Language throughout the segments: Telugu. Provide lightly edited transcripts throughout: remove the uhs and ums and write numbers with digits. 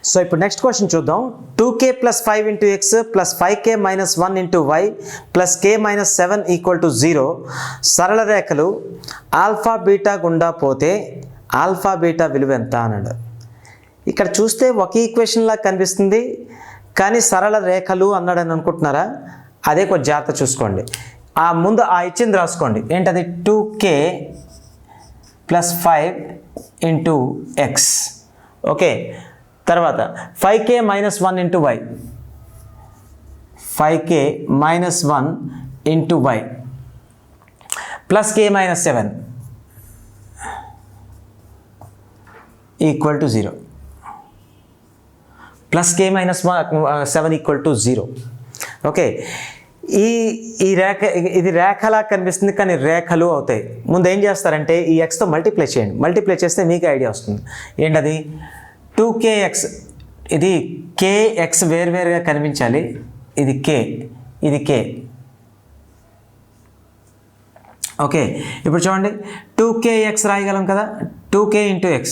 సో ఇప్పుడు నెక్స్ట్ క్వశ్చన్ చూద్దాం. 2k plus 5 into x plus 5k minus 1 into y plus k minus 7 equal to 0 సరళ రేఖలు ఆల్ఫా బీటా గుండా పోతే ఆల్ఫా బీటా విలువ ఎంత అన్నాడు. ఇక్కడ చూస్తే ఒక ఈక్వేషన్ లాగా కనిపిస్తుంది, కానీ సరళ రేఖలు అన్నాడని అనుకుంటున్నారా? అదే కొంచెం జాగ్రత్త చూసుకోండి. ముందు ఇచ్చింది రాసుకోండి. ఏంటది? 2k plus 5 into x. Okay, తర్వాత 5k minus 1 into y, 5k minus 1 into y plus k minus 7 equal to 0, plus k minus 7 equal to 0. Okay, ఈ రేఖ ఇది రేఖలా కనిపిస్తుంది, కానీ రేఖలు అవుతాయి. ముందు ఏం చేస్తారంటే ఈ ఎక్స్తో మల్టిప్లై చేయండి. మల్టిప్లై చేస్తే మీకు ఐడియా వస్తుంది. ఏంటది? 2kx, ఇది kx వేరువేరుగా కనిపించాలి. ఇది k, ఇది k. ఓకే, ఇప్పుడు చూడండి, 2kx రాయగలం కదా. 2k into x,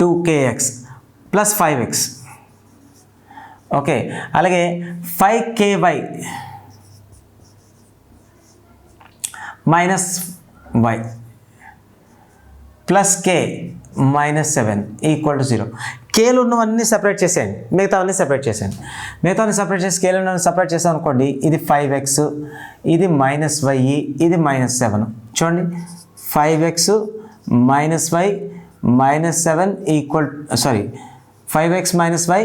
2kx plus 5x. Okay, అలాగే 5ky minus y plus k minus 7 equal to 0. కేలు ఉన్నవన్నీ సపరేట్ చేసేయండి, మిగతావన్నీ సపరేట్ చేసేయండి. మిగతావన్నీ సపరేట్ చేసి కేలు ఉన్నవన్నీ సపరేట్ చేసాం అనుకోండి, ఇది 5x, ఇది మైనస్ y, ఇది మైనస్ 7. చూడండి, 5x minus y minus 7 equal, 5x minus y.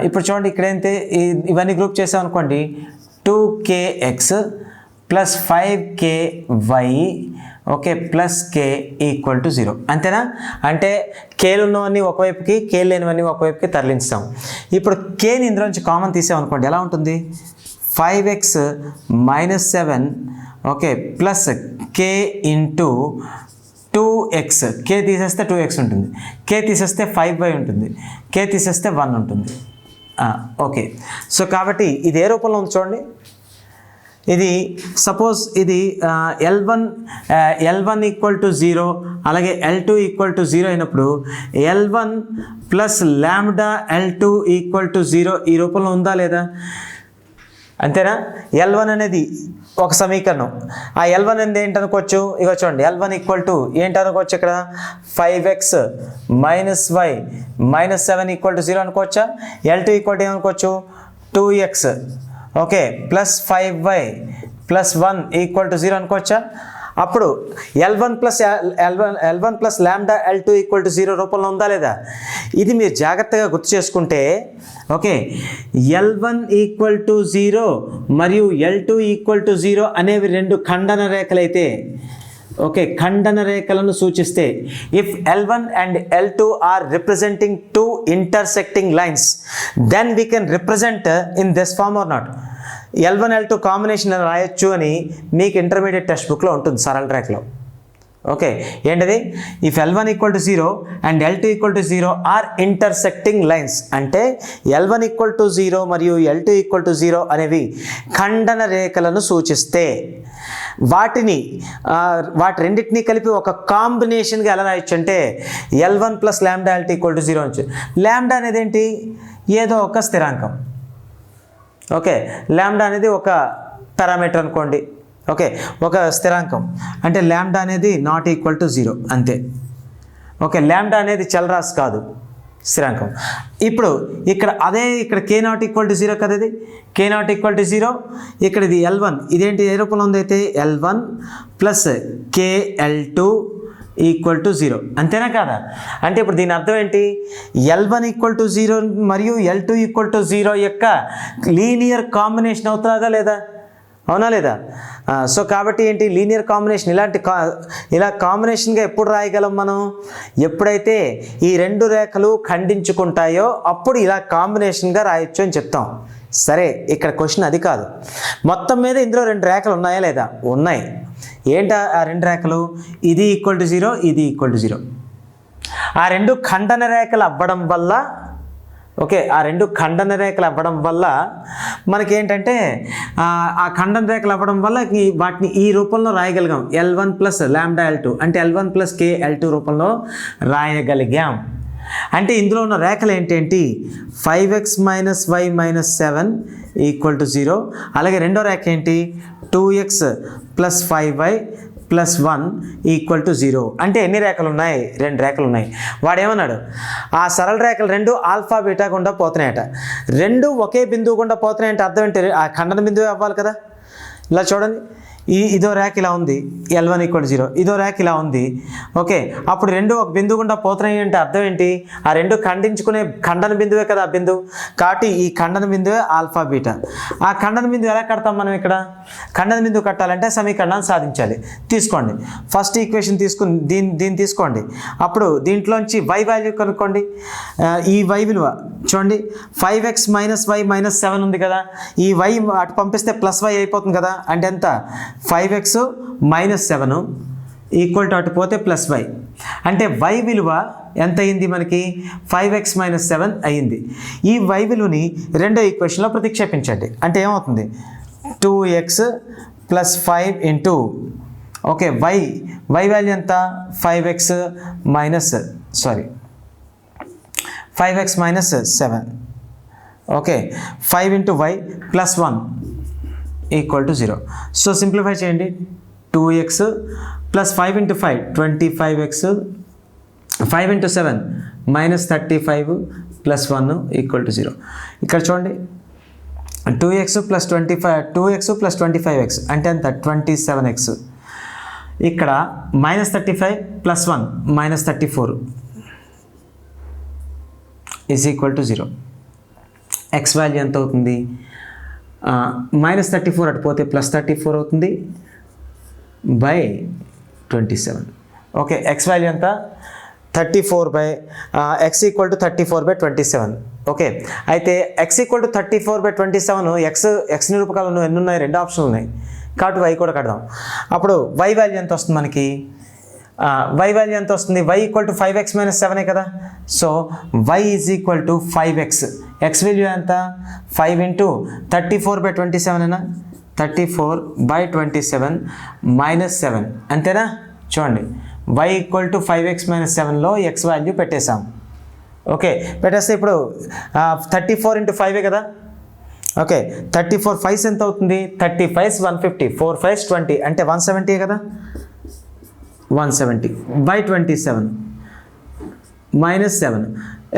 ఇప్పుడు చూడండి, ఇక్కడైతే ఇవన్నీ గ్రూప్ చేసాం అనుకోండి, 2kx plus 5ky, okay, plus k equal to 0. అంతేనా? అంటే కేలు ఉన్నవన్నీ ఒకవైపుకి, కేలు లేనివన్నీ ఒకవైపుకి తరలించాం. ఇప్పుడు కేని ఇందులోంచి కామన్ తీసామనుకోండి, ఎలా ఉంటుంది? 5x minus 7, okay, plus k into 2x. k తీసేస్తే 2x ఉంటుంది, k తీసేస్తే 5y ఉంటుంది, k తీసేస్తే 1 ఉంటుంది. ఓకే, సో కాబట్టి ఇది ఏ రూపంలో ఉంది చూడండి. ఇది సపోజ్ ఇది L1 ఈక్వల్ టు 0, అలాగే L2 ఈక్వల్ టు 0 అయినప్పుడు L1 plus lambda L2 equal to 0 ఈ రూపంలో ఉందా లేదా? అంతేనా? L1 అనేది ఒక సమీకరణం. ఆ L1 అనేది ఏంటనుకోవచ్చు? ఇక చూడండి, L1 ఈక్వల్ టు ఏంటనుకోవచ్చు? ఇక్కడ 5x minus y minus 7 equal to 0 అనుకోవచ్చా? L2 ఈక్వల్ టు ఏమనుకోవచ్చు? 2x, okay, plus 5y plus 1 equal to 0 అనుకోవచ్చా? అప్పుడు L1 plus lambda L2 equal to 0 రూపంలో ఉందా లేదా? ఇది మీరు జాగ్రత్తగా గుర్తు చేసుకుంటే, ఓకే, L1 ఈక్వల్ టు 0 మరియు L2 ఈక్వల్ టు 0 అనేవి రెండు ఖండన రేఖలైతే, ఓకే, ఖండన రేఖలను సూచిస్తే, if L1 and L2 are representing two intersecting lines, then we can represent in this form or not. L1 L2 combination రాయొచ్చు అని మీకు ఇంటర్మీడియట్ టెక్స్ట్ బుక్లో ఉంటుంది సరళ రేఖలో. ఓకే, ఏంటది? If L1 equal to 0 and L2 equal to 0 are intersecting lines, అంటే L1 ఈక్వల్ టు 0 మరియు L2 ఈక్వల్ టు 0 అనేవి ఖండన రేఖలను సూచిస్తే, వాటి రెండింటినీ కలిపి ఒక కాంబినేషన్గా ఎలా రాయొచ్చు అంటే L1 plus lambda L2 equal to 0 అనొచ్చు. ల్యాండా అనేది ఏంటి? ఏదో ఒక స్థిరాంకం. ఓకే, ల్యాండా అనేది ఒక పారామీటర్ అనుకోండి. ఓకే, ఒక స్థిరాంకం అంటే ల్యాండా అనేది నాట్ ఈక్వల్ టు 0 అంతే. ఓకే, ల్యాండా అనేది చలరాశి కాదు, స్థిరాంకం. ఇప్పుడు ఇక్కడ k నాట్ ఈక్వల్ టు 0 కదా, ఇది k నాట్ ఈక్వల్ టు 0. ఇక్కడ ఇది L1, ఇదేంటి ఏ రూపంలో ఉంది? అయితే L1 plus KL2 equal to 0, అంతేనా కాదా? అంటే ఇప్పుడు దీని అర్థం ఏంటి? L1 ఈక్వల్ టు 0 మరియు L2 ఈక్వల్ టు 0 యొక్క లీనియర్ కాంబినేషన్ అవుతుందా లేదా? అవునా లేదా? సో కాబట్టి ఏంటి లీనియర్ కాంబినేషన్? ఇలా కాంబినేషన్గా ఎప్పుడు రాయగలం మనం? ఎప్పుడైతే ఈ రెండు రేఖలు ఖండించుకుంటాయో అప్పుడు ఇలా కాంబినేషన్గా రాయొచ్చు అని చెప్తాం. సరే, ఇక్కడ క్వశ్చన్ అది కాదు. మొత్తం మీద ఇందులో రెండు రేఖలు ఉన్నాయా లేదా? ఉన్నాయి. ఏంటి ఆ రెండు రేఖలు? ఇది ఈక్వల్ టు 0, ఇది ఈక్వల్ టు 0. ఆ రెండు ఖండన రేఖలు అవ్వడం వల్ల, ఓకే, ఆ రెండు ఖండన రేఖలు అవ్వడం వల్ల మనకేంటంటే ఆ ఖండన రేఖలు అవ్వడం వల్ల వాటిని ఈ రూపంలో రాయగలిగాం. L1 ప్లస్ ల్యాండా L2 అంటే L1 ప్లస్ KL2 రూపంలో రాయగలిగాం. అంటే ఇందులో ఉన్న రేఖలు ఏంటేంటి 5x minus y minus 7 equal to 0. అలాగే రెండో రేఖ ఏంటి 2x plus 5y plus 1 equal to 0. అంటే ఎన్ని రేఖలు ఉన్నాయి? 2 రేఖలు ఉన్నాయి. వాడు ఏమన్నాడు, ఆ సరళ రేఖలు రెండు ఆల్ఫా బీటా గుండా పోతున్నాయట. రెండు ఒకే బిందువు గుండా పోతున్నాయంటే అర్థం ఏంటి? ఆ ఖండన బిందువు అవ్వాలి కదా. ఇలా చూడండి, ఇదో రేఖ ఇలా ఉంది L1 ఈక్వల్ 0, ఇదో రేఖ ఇలా ఉంది. ఓకే, అప్పుడు రెండు ఒక బిందువు గుండా పోతున్నాయి అంటే అర్థం ఏంటి? ఆ రెండు ఖండించుకునే ఖండన బిందువే కదా ఆ బిందువు. కాబట్టి ఈ ఖండన బిందువే ఆల్ఫా బీటా. ఆ ఖండన బిందువు ఎలా కడతాం మనం? ఇక్కడ ఖండన బిందువు కట్టాలంటే సమీకరణాన్ని సాధించాలి. తీసుకోండి, ఫస్ట్ ఈక్వేషన్ తీసుకుని దీన్ని తీసుకోండి. అప్పుడు దీంట్లోంచి y వాల్యూ కనుక్కోండి. ఈ y విలువ చూడండి, 5x మైనస్ వై మైనస్ 7 ఉంది కదా, ఈ y అటు పంపిస్తే ప్లస్ y అయిపోతుంది కదా. అంటే ఎంత? 5x మైనస్ 7 ఈక్వల్ టు అటు పోతే ప్లస్ y. అంటే y విలువ ఎంత అయింది మనకి? 5x మైనస్ 7 అయ్యింది. ఈ y విలువని రెండో ఈక్వేషన్లో ప్రతిక్షేపించండి. అంటే ఏమవుతుంది? 2x plus 5 into okay y value ఎంత? 5x minus 7. Okay, 5 into y plus 1 equal to 0. So simplify చేయండి. 2x plus 5 into 5 25x, 5 into 7 minus 35 plus 1 equal to 0. ఇక్కడ చూడండి, 2x ప్లస్ 25x అంటే ఎంత? 27x. ఇక్కడ minus 35 plus 1 minus 34 is equal to 0. X value ఎంత అవుతుంది? మైనస్ 34 అటు పోతే ప్లస్ 34 అవుతుంది బై 27. ఓకే, ఎక్స్ వాల్యూ ఎంత? 34 by X equal to 34/27. Okay, అయితే ఎక్స్ ఈక్వల్ టు 34/27 ఎక్స్ నిరూపకాలు ఎన్ని ఉన్నాయి? 2 ఆప్షన్లు ఉన్నాయి. కాబట్టి y కూడా కడదాం. అప్పుడు y వాల్యూ ఎంత వస్తుంది మనకి? y వాల్యూ ఎంత వస్తుంది? y equal to 5x minus 7 కదా. So y is equal to 5x. x value ఎంత? 5 ఇంటూ 34/27 అయినా 34/27 మైనస్ 7 అంతేనా? చూడండి, y equal to 5x minus 7లో x వాల్యూ పెట్టేసాం. ఓకే, పెట్టేస్తే ఇప్పుడు 34 ఇంటూ 5 కదా. ఓకే, 34 5s ఎంత అవుతుంది? 30 5s 150, 4 5s 20 అంటే 170 కదా. 170/27 మైనస్ 7.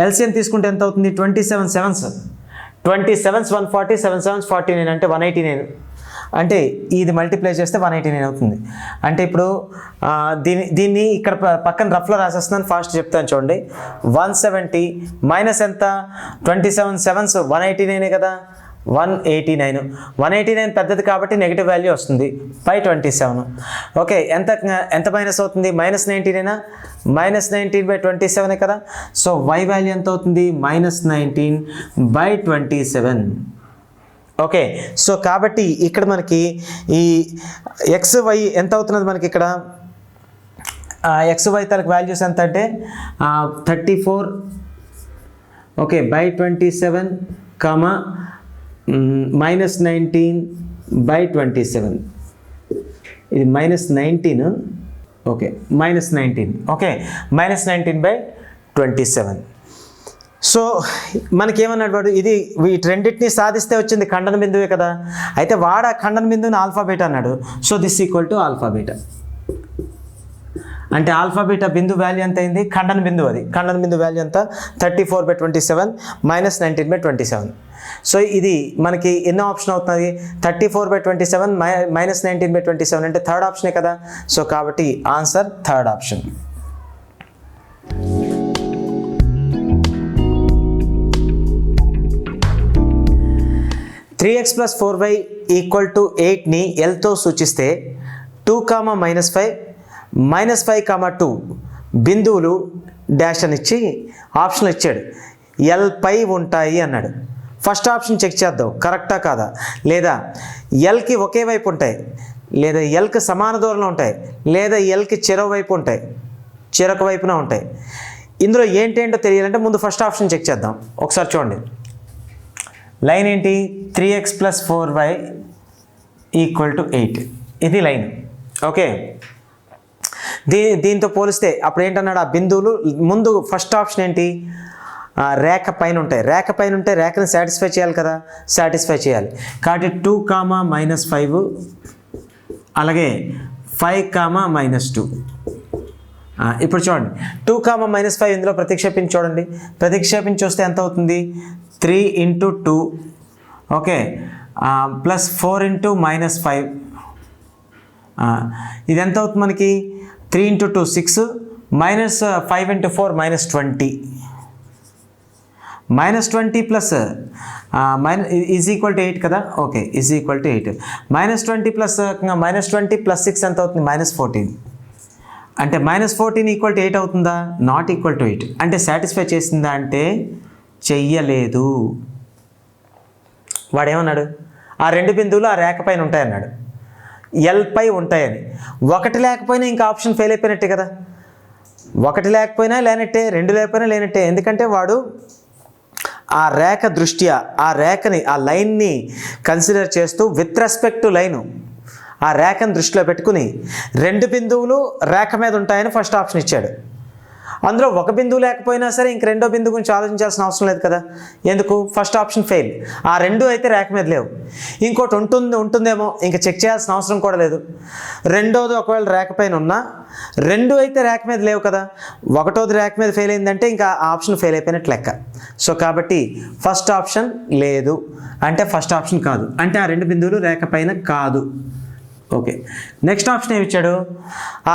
ఎల్సిఎం తీసుకుంటే ఎంత అవుతుంది? 27 7s 140, 7 7s 49 అంటే 189. అంటే ఇది మల్టిప్లై చేస్తే 189 అవుతుంది. అంటే ఇప్పుడు దీన్ని ఇక్కడ పక్కన రఫ్లో రాసేస్తున్నాను, ఫాస్ట్ చెప్తాను చూడండి. 170 మైనస్ ఎంత? 27 7s 189 కదా. 189 పెద్దది కాబట్టి నెగిటివ్ వాల్యూ వస్తుంది బై 27. ఓకే, ఎంత మైనస్ అవుతుంది? మైనస్ 19 మైనస్ 19/27 కదా. సో y వాల్యూ ఎంత అవుతుంది? మైనస్ 19/27. ఓకే, సో కాబట్టి ఇక్కడ మనకి ఈ ఎక్స్ వై ఎంత అవుతున్నది మనకి? ఇక్కడ ఎక్స్ వై తలకు వాల్యూస్ ఎంత అంటే 34 ఓకే బై 27 కామా మైనస్ 19/27. ఇది minus 19. Okay, minus 19. Okay, minus 19/27. So మనకేమన్నాడు వాడు? ఇది వీటి రెండింటిని సాధిస్తే వచ్చింది ఖండన బిందువే కదా. అయితే వాడు ఆ ఖండన బిందువుని ఆల్ఫా బీటా అన్నాడు. So this equal to alpha beta. అంటే ఆల్ఫా బీటా బిందు వాల్యూ ఎంత అయింది? ఖండన బిందువు. అది ఖండన బిందు వాల్యూ ఎంత? 34/27 మైనస్ 19/27. సో ఇది మనకి ఎన్నో ఆప్షన్ అవుతుంది? 34/27 మైనస్ 19/27 అంటే థర్డ్ ఆప్షనే కదా. సో కాబట్టి answer third option. Three x plus 4y equal to 8ని ఎల్తో సూచిస్తే 2, -5 -5, 2 బిందువులు డాష్ అని ఇచ్చి ఆప్షన్లు ఇచ్చాడు. ఎల్ పై ఉంటాయి అన్నాడు. ఫస్ట్ ఆప్షన్ చెక్ చేద్దాం కరెక్టా కాదా. లేదా ఎల్కి ఒకే వైపు ఉంటాయి, లేదా ఎల్కి సమాన దూరంలో ఉంటాయి, లేదా ఎల్కి చెరో వైపు ఉంటాయి, చెరొక వైపున ఉంటాయి. ఇందులో ఏంటేంటో తెలియాలంటే ముందు ఫస్ట్ ఆప్షన్ చెక్ చేద్దాం. ఒకసారి చూడండి, లైన్ ఏంటి? 3x plus 4y equal to 8. ఇది లైన్. ఓకే, దీంతో పోలిస్తే అప్పుడు ఏంటన్నాడు, ఆ బిందువులు ముందు ఫస్ట్ ఆప్షన్ ఏంటి, రేఖ పైన ఉంటాయి. రేఖ పైన ఉంటే రేఖను సాటిస్ఫై చేయాలి కదా, సాటిస్ఫై చేయాలి. కాబట్టి 2, -5 అలాగే 5, -2. ఇప్పుడు చూడండి 2, -5 ఇందులో ప్రతిక్షేపించి చూడండి. ప్రతిక్షేపించి చూస్తే ఎంత అవుతుంది, 3 × 2 ఓకే ప్లస్ 4 × -5 ఇది ఎంత అవుతుంది మనకి, 3 × 2 6 -5 × 4 -20 -20 ప్లస్ ఈజ్ ఈక్వల్ టు 8 కదా, okay is equal to 8 -20 plus -20 plus 6 ఎంత అవుతుంది, -14 అంటే -14 = 8 అవుతుందా, నాట్ ఈక్వల్ టు 8 అంటే సాటిస్ఫై చేసిందా అంటే చెయ్యలేదు. వాడేమన్నాడు, ఆ రెండు బిందువులు ఆ రేఖ పైన ఉంటాయన్నాడు, ఎల్పై ఉంటాయని. ఒకటి లేకపోయినా ఇంకా ఆప్షన్ ఫెయిల్ అయిపోయినట్టే కదా, ఒకటి లేకపోయినా లేనట్టే, రెండు లేకపోయినా లేనట్టే. ఎందుకంటే వాడు ఆ రేఖ దృష్ట్యా ఆ రేఖని ఆ లైన్ని కన్సిడర్ చేస్తూ విత్ రెస్పెక్ట్ టు లైను ఆ రేఖను దృష్టిలో పెట్టుకుని రెండు బిందువులు రేఖ మీద ఉంటాయని ఫస్ట్ ఆప్షన్ ఇచ్చాడు. అందులో ఒక బిందువు లేకపోయినా సరే ఇంక రెండో బిందువు గురించి ఆలోచించాల్సిన అవసరం లేదు కదా, ఎందుకు, ఫస్ట్ ఆప్షన్ ఫెయిల్. ఆ రెండు అయితే రేఖ మీద లేవు, ఇంకోటి ఉంటుందేమో ఇంకా చెక్ చేయాల్సిన అవసరం కూడా లేదు. రెండోది ఒకవేళ రేఖ పైన ఉన్నా రెండు అయితే రేఖ మీద లేవు కదా, ఒకటోది రేఖ మీద ఫెయిల్ అయిందంటే ఇంకా ఆ ఆప్షన్ ఫెయిల్ అయిపోయినట్టు లెక్క. సో కాబట్టి ఫస్ట్ ఆప్షన్ లేదు అంటే ఫస్ట్ ఆప్షన్ కాదు, అంటే ఆ రెండు బిందువులు రేఖ పైన కాదు. ఓకే, నెక్స్ట్ ఆప్షన్ ఏమి ఇచ్చాడు, ఆ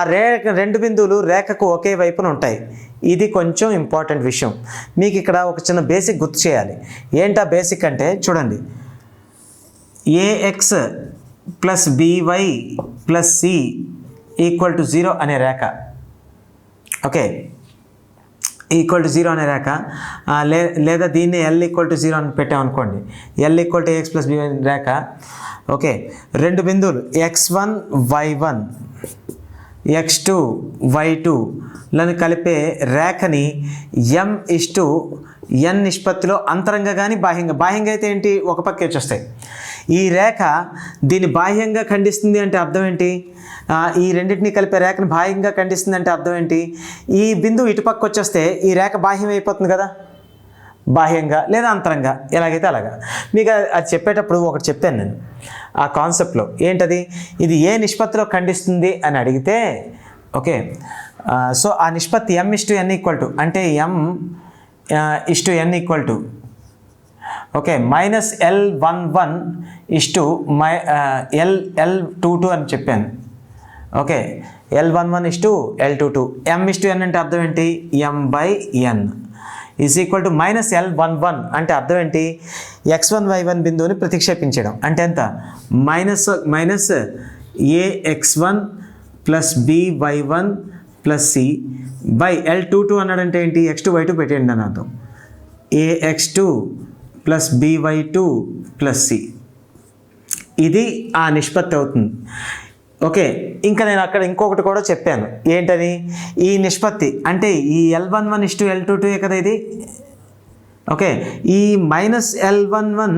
రెండు బిందువులు రేఖకు ఒకే వైపున ఉంటాయి. ఇది కొంచెం ఇంపార్టెంట్ విషయం. మీకు ఇక్కడ ఒక చిన్న బేసిక్ గుర్తు చేయాలి. ఏంటా బేసిక్ అంటే చూడండి, AX + BY + C = 0 అనే రేఖ, ఓకే = 0 అనే రేఖ, లేదా దీన్ని L = 0 అని పెట్టామనుకోండి, L = AX + BY Rekha. Okay, రెండు బిందువులు x1 y1 x2 y2 లను కలిపే రేఖని m:n నిష్పత్తిలో అంతరంగా కానీ బాహ్యంగా అయితే ఏంటి, ఒక పక్క వచ్చేస్తాయి. ఈ రేఖ దీన్ని బాహ్యంగా ఖండిస్తుంది అంటే అర్థం ఏంటి, ఈ రెండింటిని కలిపే రేఖని బాహ్యంగా ఖండిస్తుంది అంటే అర్థం ఏంటి, ఈ బిందువు ఇటుపక్క వచ్చేస్తే ఈ రేఖ బాహ్యం అయిపోతుంది కదా, బాహ్యంగా లేదా అంతరంగా ఎలాగైతే అలాగా. మీకు అది చెప్పేటప్పుడు ఒకటి చెప్పాను నేను ఆ కాన్సెప్ట్లో, ఏంటది, ఇది ఏ నిష్పత్తిలో ఖండిస్తుంది అని అడిగితే, ఓకే సో ఆ నిష్పత్తి m:n అంటే m:n ఓకే -L11 L22 అని చెప్పాను. ఓకే L11 L22 m:n అంటే అర్థం ఏంటి, m/n -L11 అంటే అర్థం ఏంటి, x1 y1 బిందువుని ప్రతిక్షేపించడం అంటే ఎంత, -AX1 + BY1 + C L22 అన్నాడంటే ఏంటి, x2 y2 పెట్టేయండి అని అర్థం, AX2 + BY2 + C ఇది ఆ నిష్పత్తి అవుతుంది. ఓకే, ఇంకా నేను అక్కడ ఇంకొకటి కూడా చెప్పాను, ఏంటని, ఈ నిష్పత్తి అంటే ఈ L11 L22 కదా ఇది. ఓకే, ఈ -L11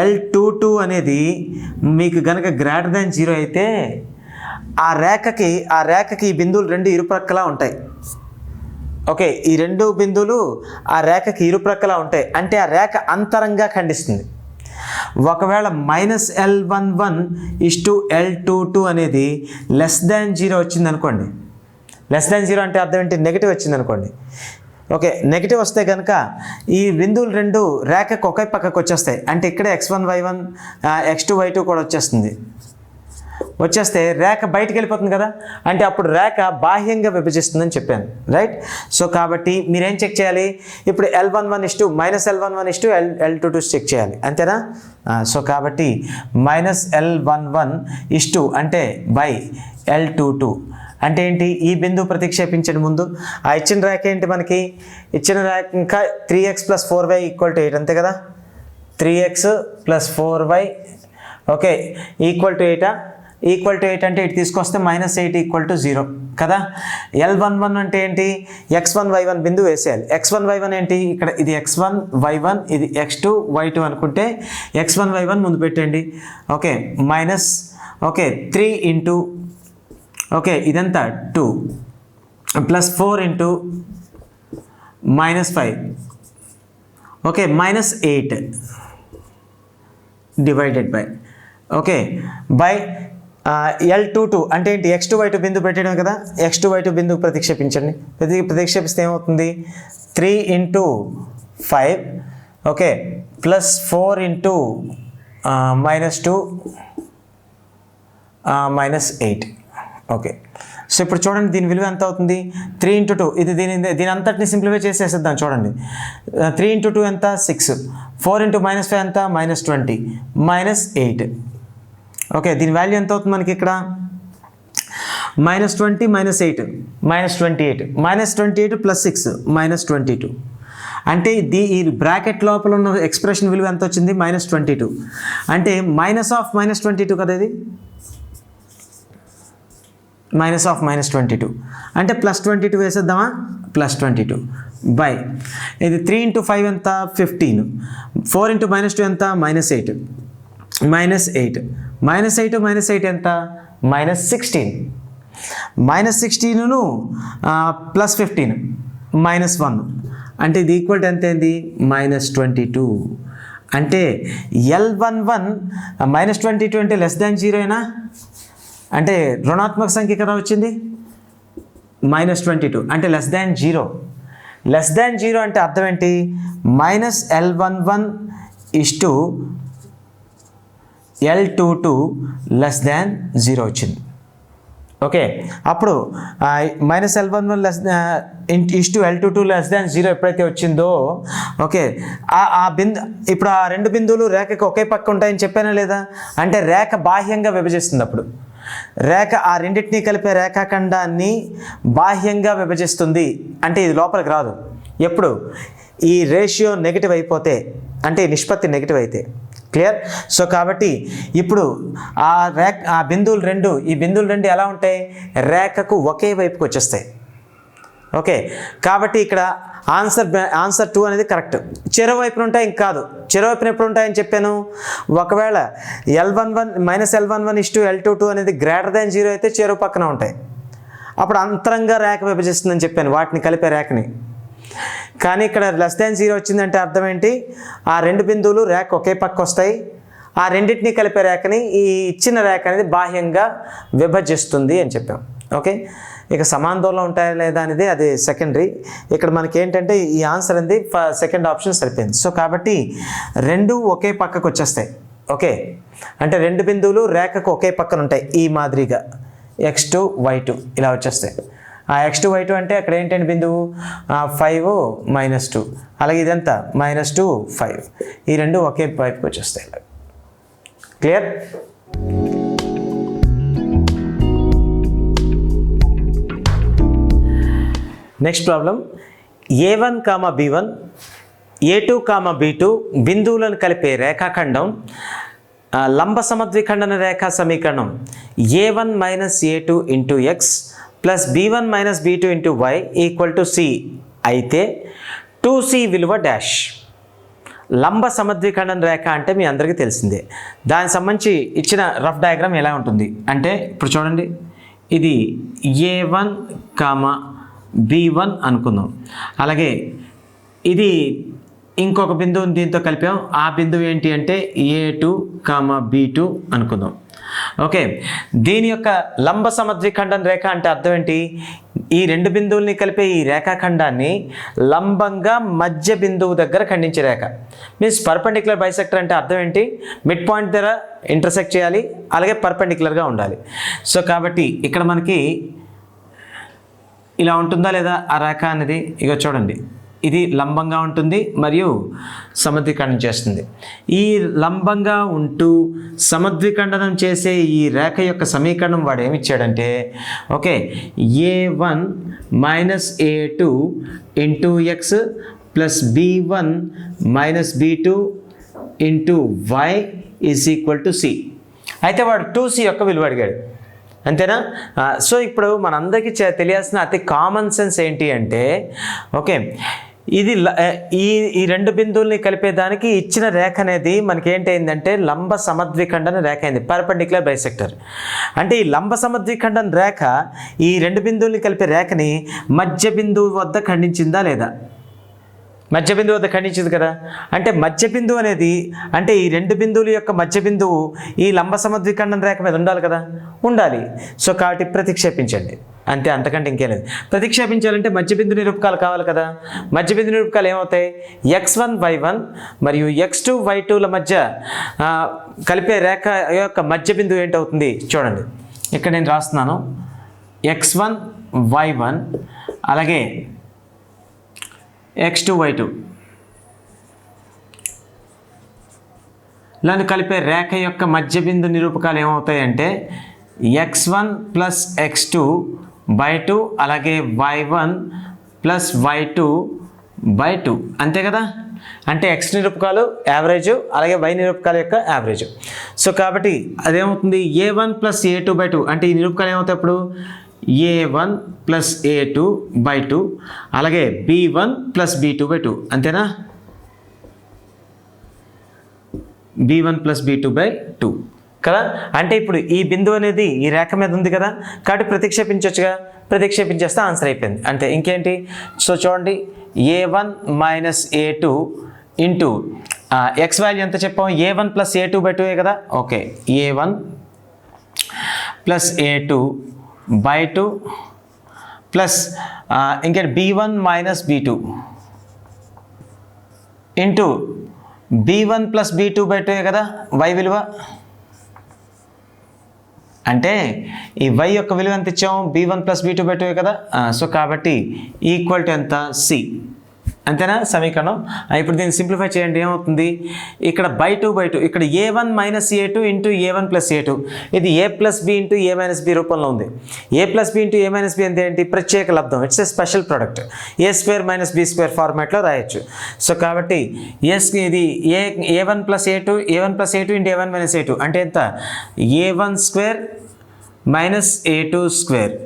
L22 అనేది మీకు గనక >0 అయితే ఆ రేఖకి ఈ బిందువులు రెండు ఇరుప్రక్కలా ఉంటాయి. ఓకే, ఈ రెండు బిందువులు ఆ రేఖకి ఇరుప్రక్కలా ఉంటాయి అంటే ఆ రేఖ అంతరంగా ఖండిస్తుంది. ఒకవేళ -L11 L22 అనేది <0 వచ్చింది అనుకోండి, <0 అంటే అర్థం ఏంటి, నెగిటివ్ వచ్చింది అనుకోండి. ఓకే, నెగిటివ్ వస్తే కనుక ఈ బిందువులు రెండు రేఖకు ఒకే పక్కకు వచ్చేస్తాయి, అంటే ఇక్కడే x1 y1 x2 y2 కూడా వచ్చేస్తే రేఖ బయటికి వెళ్ళిపోతుంది కదా, అంటే అప్పుడు రేఖ బాహ్యంగా విభజిస్తుందని చెప్పాను, రైట్. సో కాబట్టి మీరేం చెక్ చేయాలి, ఇప్పుడు L11 -L11 L22 చెక్ చేయాలి, అంతేనా. సో కాబట్టి -L11 అంటే L22 అంటే ఏంటి, ఈ బిందువు ప్రతిక్షేపించండి ముందు. ఆ ఇచ్చిన రేఖ ఏంటి, మనకి ఇచ్చిన రేఖ ఇంకా 3x + 4y = 8 అంతే కదా, 3x + 4y ఓకే = 8 అంటే ఇటు తీసుకొస్తే -8 = 0 కదా. L11 అంటే ఏంటి, x1 y1 బిందువు వేసేయాలి. x1 y1 ఏంటి, ఇక్కడ ఇది x1 y1 ఇది x2 y2 అనుకుంటే x1 y1 ముందు పెట్టండి. ఓకే 3 × ఓకే ఇదంతా 2 plus 4 into -5 okay -8 divided by okay by L22 అంటే ఏంటి x2 y2 బిందువు పెట్టడం కదా x2 y2 బిందువు ప్రతిక్షేపించండి ప్రతిక్షేపిస్తే ఏమవుతుంది 3 into 5 okay plus 4 into -2 -8 okay so ఇప్పుడు చూడండి దీని విలువ ఎంత అవుతుంది 3 ఇంటూ 2 ఇది దీని అంతటిని సింప్లిఫై చేసేద్దాం చూడండి 3 ఇంటూ 2 ఎంత 6 4 ఇంటూ -5 ఎంత -20 -8 ఓకే దీని వాల్యూ ఎంత అవుతుంది మనకి ఇక్కడ -20 -8 -28 -28 ప్లస్ 6 -22 అంటే ఈ బ్రాకెట్ లోపల ఉన్న ఎక్స్ప్రెషన్ విలువ ఎంత వచ్చింది -22 అంటే -22 కదా ఇది -22 అంటే +22 వేసేద్దామా +22 బై ఇది 3 ఇంటూ 5 ఎంత 15 4 ఇంటూ -2 ఎంత -8 -8 -8 ఎంత -16 -16ను +15 -1 అంటే ఇది ఈక్వల్ టు ఎంత ఏంది -22 అంటే L11 -22 అంటే <0 అయినా అంటే రుణాత్మక సంఖ్య కదా వచ్చింది -22 అంటే <0 0 అంటే అర్థం ఏంటి -L11 L22 0 వచ్చింది ఓకే అప్పుడు -L11 L22 0 ఎప్పుడైతే వచ్చిందో ఓకే ఇప్పుడు ఆ రెండు బిందువులు రేఖకు ఒకే పక్క ఉంటాయని చెప్పానా లేదా అంటే రేఖ బాహ్యంగా విభజిస్తుంది అప్పుడు రేఖ ఆ రెండింటినీ కలిపే రేఖాఖండాన్ని బాహ్యంగా విభజిస్తుంది అంటే ఇది లోపలికి రాదు ఎప్పుడు ఈ రేషియో నెగిటివ్ అయిపోతే అంటే నిష్పత్తి నెగిటివ్ అయితే క్లియర్ సో కాబట్టి ఇప్పుడు ఆ బిందువులు రెండు ఈ బిందువులు రెండు ఎలా ఉంటాయి రేఖకు ఒకే వైపుకి వచ్చేస్తాయి ఓకే కాబట్టి ఇక్కడ ఆన్సర్ 2 అనేది కరెక్ట్ చెరోవైపున ఉంటాయి ఇంక కాదు చెరోవైపున ఎప్పుడు ఉంటాయని చెప్పాను ఒకవేళ -L11 L22 అనేది <0 అయితే చెరువు పక్కన ఉంటాయి అప్పుడు అంతరంగా రేఖ విభజిస్తుందని చెప్పాను వాటిని కలిపే రేఖని కానీ ఇక్కడ <0 వచ్చిందంటే అర్థం ఏంటి ఆ రెండు బిందువులు రేఖ ఒకే పక్క వస్తాయి ఆ రెండింటిని కలిపే రేఖని ఈ ఇచ్చిన రేఖ అనేది బాహ్యంగా విభజిస్తుంది అని చెప్పాం ఓకే ఇక సమాన దూరంలో ఉంటాయా లేదా అనేది అది సెకండరీ ఇక్కడ మనకి ఏంటంటే ఈ ఆన్సర్ అనేది సెకండ్ ఆప్షన్ సరిపోయింది సో కాబట్టి రెండు ఒకే పక్కకు వచ్చేస్తాయి ఓకే అంటే రెండు బిందువులు రేఖకు ఒకే పక్కన ఉంటాయి ఈ మాదిరిగా x2 y2 ఇలా వచ్చేస్తాయి ఆ x2 y2 అంటే అక్కడ ఏంటంటే బిందువు 5 -2 అలాగే ఇదంతా -2 5 ఈ రెండు ఒకే వైపుకి వచ్చేస్తాయి clear next problem A1, B1 A2, B2 బిందువులను కలిపే రేఖాఖండం లంబ సమద్విఖండన రేఖా సమీకరణం A1 - A2 into x plus B1 - B2 into y equal to C అయితే 2C విలువ డాష్ లంబ సమద్విఖండన రేఖ అంటే మీ అందరికీ తెలిసిందే దానికి సంబంధించి ఇచ్చిన రఫ్ డయాగ్రామ్ ఎలా ఉంటుంది అంటే ఇప్పుడు చూడండి ఇది A1, B1 అనుకుందాం అలాగే ఇది ఇంకొక బిందువుని దీంతో కలిపాం ఆ బిందువు ఏంటి అంటే A2, B2 అనుకుందాం ఓకే దీని యొక్క లంబ సమద్విఖండన రేఖ అంటే అర్థం ఏంటి ఈ రెండు బిందువుల్ని కలిపే ఈ రేఖాఖండాన్ని లంబంగా మధ్య బిందువు దగ్గర ఖండించే రేఖ మీన్స్ పర్పెండిక్యులర్ బైసెక్టర్ అంటే అర్థం ఏంటి మిడ్ పాయింట్ దగ్గర ఇంటర్సెక్ట్ చేయాలి అలాగే పర్పెండిక్యులర్గా ఉండాలి సో కాబట్టి ఇక్కడ మనకి ఇలా ఉంటుందా లేదా ఆ రేఖ అనేది ఇక చూడండి ఇది లంబంగా ఉంటుంది మరియు సమద్విఖండనం చేస్తుంది ఈ లంబంగా ఉంటూ సమద్విఖండనం చేసే ఈ రేఖ యొక్క సమీకరణం వాడు ఏమి ఇచ్చాడంటే okay A1 - A2 into x plus B1 - B2 into y is equal to C అయితే వాడు 2C యొక్క విలువ అడిగాడు అంతేనా సో ఇప్పుడు మనందరికీ తెలియాల్సిన అతి కామన్ సెన్స్ ఏంటి అంటే ఓకే ఇది ఈ రెండు బిందువుల్ని కలిపేదానికి ఇచ్చిన రేఖ అనేది మనకి ఏంటైందంటే లంబ సమద్విఖండన రేఖ అయింది, పర్పెండిక్యులర్ బైసెక్టర్. అంటే ఈ లంబ సమద్విఖండన రేఖ ఈ రెండు బిందువుల్ని కలిపే రేఖని మధ్య బిందువు వద్ద ఖండించిందా లేదా? మధ్య బిందువు వద్ద ఖండించింది కదా. అంటే మధ్య బిందువు అనేది అంటే ఈ రెండు బిందువుల యొక్క మధ్య బిందువు ఈ లంబ సమద్విఖండన రేఖ మీద ఉండాలి కదా, ఉండాలి. సో కాబట్టి ప్రతిక్షేపించండి అంతే, అంతకంటే ఇంకేం లేదు. ప్రతిక్షేపించాలంటే మధ్య బిందు నిరూపకాలు కావాలి కదా. మధ్య బిందు నిరూపకాలు ఏమవుతాయి? x1 y1 మరియు x2 y2ల మధ్య కలిపే రేఖ యొక్క మధ్య బిందువు ఏంటవుతుంది చూడండి. ఇక్కడ నేను రాస్తున్నాను x1 y1 అలాగే x2 y2 లను కలిపే రేఖ యొక్క మధ్య బిందు నిరూపకాలు ఏమవుతాయంటే x1 ప్లస్ x2 by2 అలాగే y1 ప్లస్ y2 by2 అంతే కదా. అంటే x నిరూపకాలు యావరేజ్ అలాగే y నిరూపకాల యొక్క యావరేజ్. సో కాబట్టి అదేమవుతుంది a1 ప్లస్ a2 by2 అంటే ఈ నిరూపకాలు ఏమవుతాయి అప్పుడు a1 ప్లస్ a2 by2 అలాగే b1 ప్లస్ b2 by2 అంతేనా, b1 ప్లస్ b2 by2 కదా. అంటే ఇప్పుడు ఈ బిందువు అనేది ఈ రేఖ మీద ఉంది కదా, కాబట్టి ప్రతిక్షేపించవచ్చుగా. ప్రతిక్షేపించేస్తే ఆన్సర్ అయిపోయింది అంతే, ఇంకేంటి. సో చూడండి a1 minus a2 into X value ఎంత చెప్పాము, a1 ప్లస్ a2 by2 కదా. Okay, a1 plus a2 by2 plus ఇంకేంటి b1 minus b2 into b1 plus b2 by2 కదా y విలువ. అంటే ఈ y యొక్క విలువ ఎంత ఇచ్చాము, b1 ప్లస్ b2 by2 కదా. సో కాబట్టి ఈక్వల్ టు ఎంత, c అంతేనా సమీకరణం. ఇప్పుడు దీన్ని సింప్లిఫై చేయండి, ఏమవుతుంది ఇక్కడ by2 ఇక్కడ a1 minus a2 into a1 plus a2 ఇది a plus b into a minus b రూపంలో ఉంది. a plus b into a minus b అంటే ఏంటి, ప్రత్యేక లబ్ధం, it's a special product, a square minus b square ఫార్మాట్లో రాయొచ్చు. సో కాబట్టి ఇది a1 plus a2 into a1 minus a2 అంటే ఎంత, a1 square minus a2 square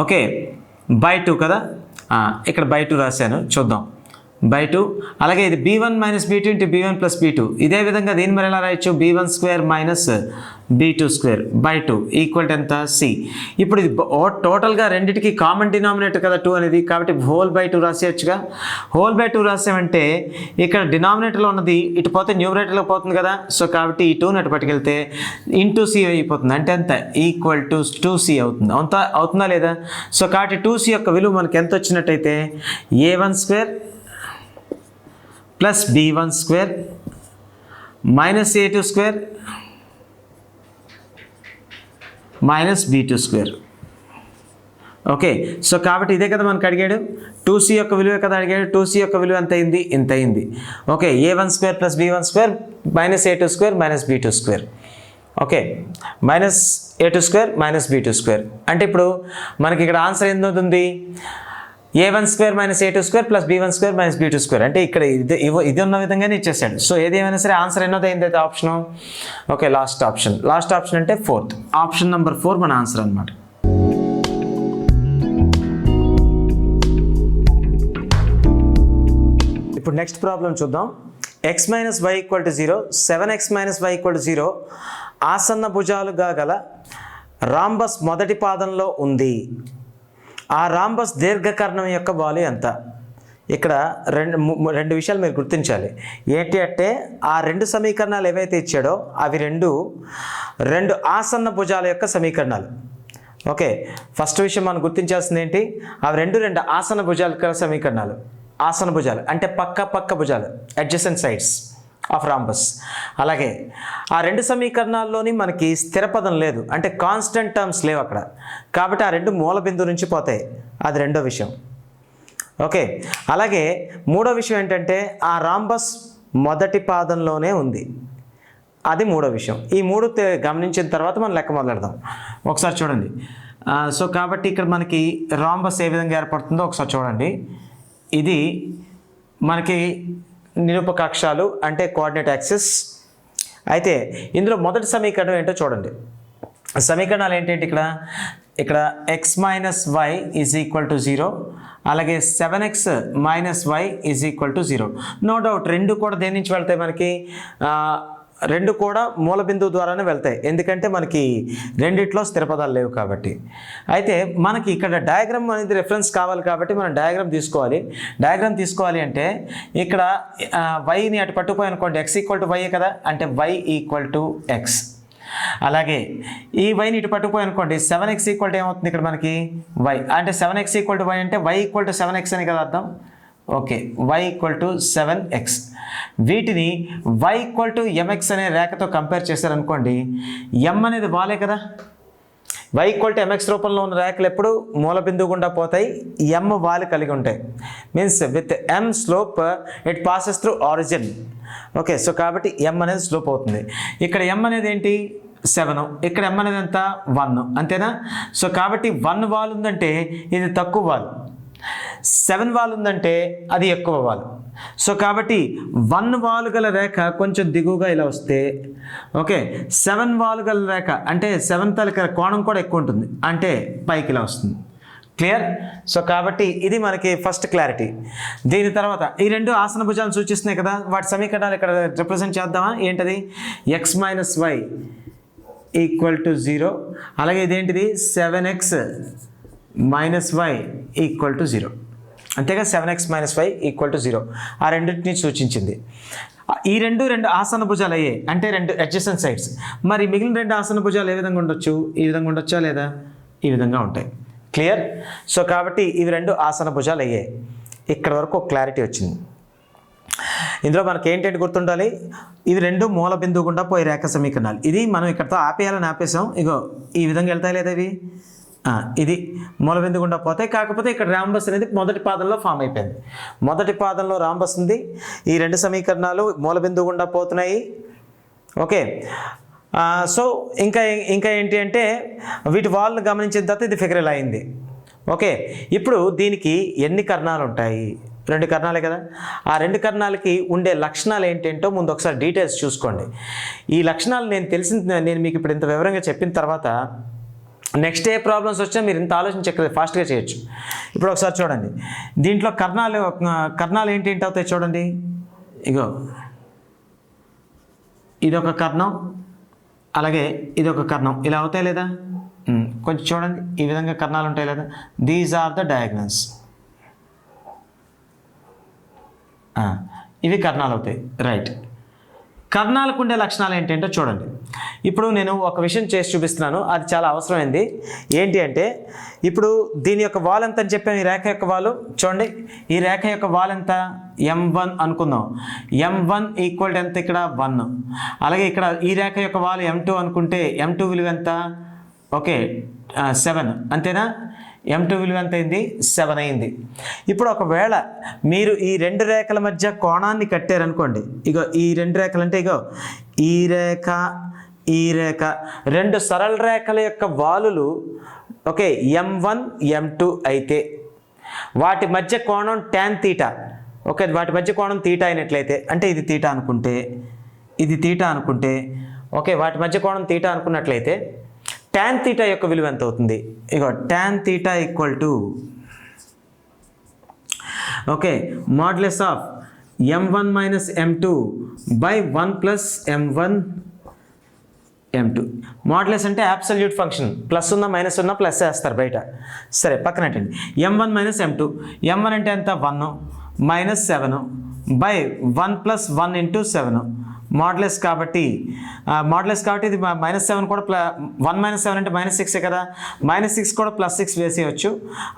okay by2 కదా. ఇక్కడ by2 రాశాను చూద్దాం, by2 అలాగే ఇది b1 minus b2 into b1 plus b2 ఇదే విధంగా దీన్ని మరి ఎలా రాయొచ్చు, b1 square minus b2 square by2 equal to ఎంత, c. ఇప్పుడు ఇది టోటల్గా రెండింటికి కామన్ డినామినేటర్ కదా 2 అనేది, కాబట్టి హోల్ బై 2 రాసేయచ్చుగా. హోల్ బై 2 రాసామంటే ఇక్కడ డినామినేటర్లో ఉన్నది ఇటు పోతే న్యూమరేటర్లో పోతుంది కదా. సో కాబట్టి ఈ 2ని అటు పట్టుకెళ్తే ఇంటూ సి అయిపోతుంది, అంటే ఎంత ఈక్వల్ టు 2c అవుతుంది. అవుతుందా లేదా. సో కాబట్టి 2c యొక్క విలువ మనకి ఎంత వచ్చినట్టయితే a1 square plus b1 square minus a2 square minus b2 square. Okay, so కాబట్టి ఇదే కదా మనకు అడిగాడు, 2c యొక్క విలువ కదా అడిగాడు. 2c యొక్క విలువ ఎంత అయింది, ఇంత అయింది. Okay, a1 square plus b1 square minus a2 square minus b2 square. Okay, minus a2 square minus b2 square. అంటే ఇప్పుడు మనకి ఇక్కడ ఆన్సర్ ఎంత అవుతుంది, a1 square minus a2 square plus b1 square minus b2 square. అంటే ఇక్కడ ఇది ఉన్న విధంగానే ఇచ్చేసాడు. సో ఏది ఏమైనా సరే ఆన్సర్ ఎన్నోది అయింది అయితే ఆప్షన్. ఓకే, లాస్ట్ ఆప్షన్ అంటే 4th ఆప్షన్ నెంబర్ 4 మన ఆన్సర్ అనమాట. ఇప్పుడు నెక్స్ట్ ప్రాబ్లం చూద్దాం. x minus y equal to 0, 7x minus y equal to 0 ఆసన్న భుజాలుగా గల రాంబస్ మొదటి పాదంలో ఉంది. ఆ రాంబస్ దీర్ఘకర్ణం యొక్క వాల్యూ ఎంత. ఇక్కడ రెండు విషయాలు మీరు గుర్తించాలి. ఏంటి అంటే ఆ రెండు సమీకరణాలు ఏవైతే ఇచ్చాడో అవి రెండు ఆసన్న భుజాల యొక్క సమీకరణాలు. ఓకే, ఫస్ట్ విషయం మనం గుర్తించాల్సింది ఏంటి, అవి రెండు ఆసన్న భుజాల యొక్క సమీకరణాలు. ఆసన్న భుజాలు అంటే పక్క భుజాలు, అడ్జసెంట్ సైడ్స్ ఆఫ్ రాంబస్. అలాగే ఆ రెండు సమీకరణాల్లోని మనకి స్థిర పదం లేదు, అంటే కాన్స్టెంట్ టర్మ్స్ లేవు అక్కడ, కాబట్టి ఆ రెండు మూల బిందువు నుంచి పోతాయి. అది రెండో విషయం. ఓకే, అలాగే మూడో విషయం ఏంటంటే ఆ రాంబస్ మొదటి పాదంలోనే ఉంది, అది మూడో విషయం. ఈ మూడు గమనించిన తర్వాత మనం లెక్క మొదలెడదాం. ఒకసారి చూడండి. సో కాబట్టి ఇక్కడ మనకి రాంబస్ ఏ విధంగా ఏర్పడుతుందో ఒకసారి చూడండి. ఇది మనకి నిరూపకాక్షాలు అంటే కోఆర్డినేట్ యాక్సిస్. అయితే ఇందులో మొదటి సమీకరణం ఏంటో చూడండి. సమీకరణాలు ఏంటంటే ఇక్కడ x minus y is equal to 0, అలాగే 7x minus y is equal to 0. No doubt రెండు కూడా దేని నుంచి వెళ్తాయి మనకి, రెండు కూడా మూల బిందువు ద్వారానే వెళ్తాయి, ఎందుకంటే మనకి రెండిట్లో స్థిర పదాలు లేవు కాబట్టి. అయితే మనకి ఇక్కడ డయాగ్రామ్ అనేది రెఫరెన్స్ కావాలి కాబట్టి మనం డయాగ్రామ్ తీసుకోవాలి అంటే ఇక్కడ వైని అటు పట్టుకుపోయి అనుకోండి, x ఈక్వల్ టు వై కదా, అంటే y ఈక్వల్ టు ఎక్స్. అలాగే ఈ వైని ఇటు పట్టుకుపోయి అనుకోండి, 7x ఈక్వల్ టు ఏమవుతుంది ఇక్కడ మనకి y, అంటే 7x ఈక్వల్ టు వై అంటే y ఈక్వల్ టు 7x అని కదా అర్థం. Okay, y equal to 7x. వీటిని y ఈక్వల్ టు mx అనే రేఖతో కంపేర్ చేశారనుకోండి, m అనేది వాలే కదా, y ఈక్వల్ టు mx రూపంలో ఉన్న రేఖలు ఎప్పుడు మూల బిందువు గుండా పోతాయి, m వాలు కలిగి ఉంటాయి. Means with m slope it passes through origin. Okay, so కాబట్టి m అనేది స్లోప్ అవుతుంది. ఇక్కడ m అనేది ఏంటి 7, ఇక్కడ m అనేది ఎంత 1, అంతేనా. సో కాబట్టి 1 వాల్ ఉందంటే ఇది తక్కువ వాల్, 7 వాల్ ఉందంటే అది ఎక్కువ వాల్. సో కాబట్టి 1 వాల్ గల రేఖ కొంచెం దిగువగా ఇలా వస్తే, ఓకే 7 వాల్ గల రేఖ అంటే 7 తాలూకా కోణం కూడా ఎక్కువ ఉంటుంది, అంటే పైకి ఇలా వస్తుంది. క్లియర్. సో కాబట్టి ఇది మనకి ఫస్ట్ క్లారిటీ. దీని తర్వాత ఈ రెండు ఆసన భుజాలను సూచిస్తున్నాయి కదా, వాటి సమీకరణాలు ఇక్కడ రిప్రజెంట్ చేద్దామా. ఏంటది, x minus y equal to 0, అలాగే ఇదేంటిది 7x minus y equal to 0, అంతేగా 7x minus y equal to 0 ఆ రెండింటిని సూచించింది. ఈ రెండు ఆసన భుజాలు అయ్యాయి, అంటే రెండు అడ్జసెంట్ సైడ్స్. మరి మిగిలిన రెండు ఆసన భుజాలు ఏ విధంగా ఉండొచ్చు, ఈ విధంగా ఉండొచ్చా లేదా, ఈ విధంగా ఉంటాయి. క్లియర్. సో కాబట్టి ఇవి రెండు ఆసన భుజాలు అయ్యాయి. ఇక్కడ వరకు ఒక క్లారిటీ వచ్చింది. ఇందులో మనకి ఏంటంటే గుర్తుండాలి, ఇవి రెండు మూల బిందువు గుండా పోయి రేఖ సమీకరణాలు. ఇది మనం ఇక్కడతో ఆపేయాలని ఆపేసాం. ఇగో ఈ విధంగా వెళ్తాయి లేదా ఇవి, ఇది మూల బిందువు గుండా పోతాయి. కాకపోతే ఇక్కడ రాంబస్ అనేది మొదటి పాదంలో ఫామ్ అయిపోయింది. మొదటి పాదంలో రాంబస్ ఉంది, ఈ రెండు సమీకరణాలు మూల బిందువు గుండా పోతున్నాయి. ఓకే, సో ఇంకా ఏంటి అంటే వీటి వాల్ని గమనించిన తర్వాత ఇది ఫిగర్ ఇలా అయింది. ఓకే, ఇప్పుడు దీనికి ఎన్ని కర్ణాలు ఉంటాయి, రెండు కర్ణాలే కదా. ఆ రెండు కర్ణాలకి ఉండే లక్షణాలు ఏంటంటో ముందు ఒకసారి డీటెయిల్స్ చూసుకోండి. ఈ లక్షణాలు నేను మీకు ఇప్పుడు ఇంత వివరంగా చెప్పిన తర్వాత నెక్స్ట్ ఏ ప్రాబ్లమ్స్ వచ్చినా మీరు ఇంత ఆలోచించక్కర్లేదు, ఫాస్ట్గా చేయొచ్చు. ఇప్పుడు ఒకసారి చూడండి, దీంట్లో కర్ణాలు ఏంటి అవుతాయి చూడండి. ఇగో ఇదొక కర్ణం, అలాగే ఇదొక కర్ణం, ఇలా అవుతాయి లేదా. కొంచెం చూడండి, ఈ విధంగా కర్ణాలు ఉంటాయి లేదా. These are the diagonals. ఇవి కర్ణాలు అవుతాయి. రైట్. కర్ణాలకు ఉండే లక్షణాలు ఏంటంటే చూడండి. ఇప్పుడు నేను ఒక విషయం చేసి చూపిస్తున్నాను, అది చాలా అవసరమైంది. ఏంటి అంటే ఇప్పుడు దీని యొక్క వాల్ ఎంత అని చెప్పాను, ఈ రేఖ యొక్క వాలు చూడండి. ఈ రేఖ యొక్క వాల్ ఎంత m1 అనుకుందాం. m1 ఈక్వల్ ఎంత ఇక్కడ 1. అలాగే ఇక్కడ ఈ రేఖ యొక్క వాల్ m2 అనుకుంటే m2 విలువ ఎంత, ఓకే 7, అంతేనా. m2 విలువ ఎంత అయింది 7 అయింది. ఇప్పుడు ఒకవేళ మీరు ఈ రెండు రేఖల మధ్య కోణాన్ని కట్టారనుకోండి, ఇగో ఈ రెండు రేఖలు అంటే ఇగో ఈ రేఖ రెండు సరళ రేఖల యొక్క వాలులు ఓకే m1 m2 అయితే వాటి మధ్య కోణం tan θ. ఓకే, వాటి మధ్య కోణం θ అయినట్లయితే, అంటే ఇది θ అనుకుంటే ఇది θ అనుకుంటే, ఓకే వాటి మధ్య కోణం θ అనుకున్నట్లయితే tan θ యొక్క విలువ ఎంత అవుతుంది. ఇగో tan θ equal to okay modulus of m1 minus m2 by 1 plus m1 m2. Modulus అంటే అబ్సల్యూట్ ఫంక్షన్, ప్లస్ ఉన్న మైనస్ ఉన్న ప్లస్ వేస్తారు బయట. సరే పక్కనట్టండి. m1 మైనస్ m2, m1 అంటే ఎంత 1 minus 7 by 1 plus 1 into 7 modulus కాబట్టి ఇది -7 కూడా 1 - 7 అంటే -6 కదా, -6 కూడా +6 వేసేయచ్చు.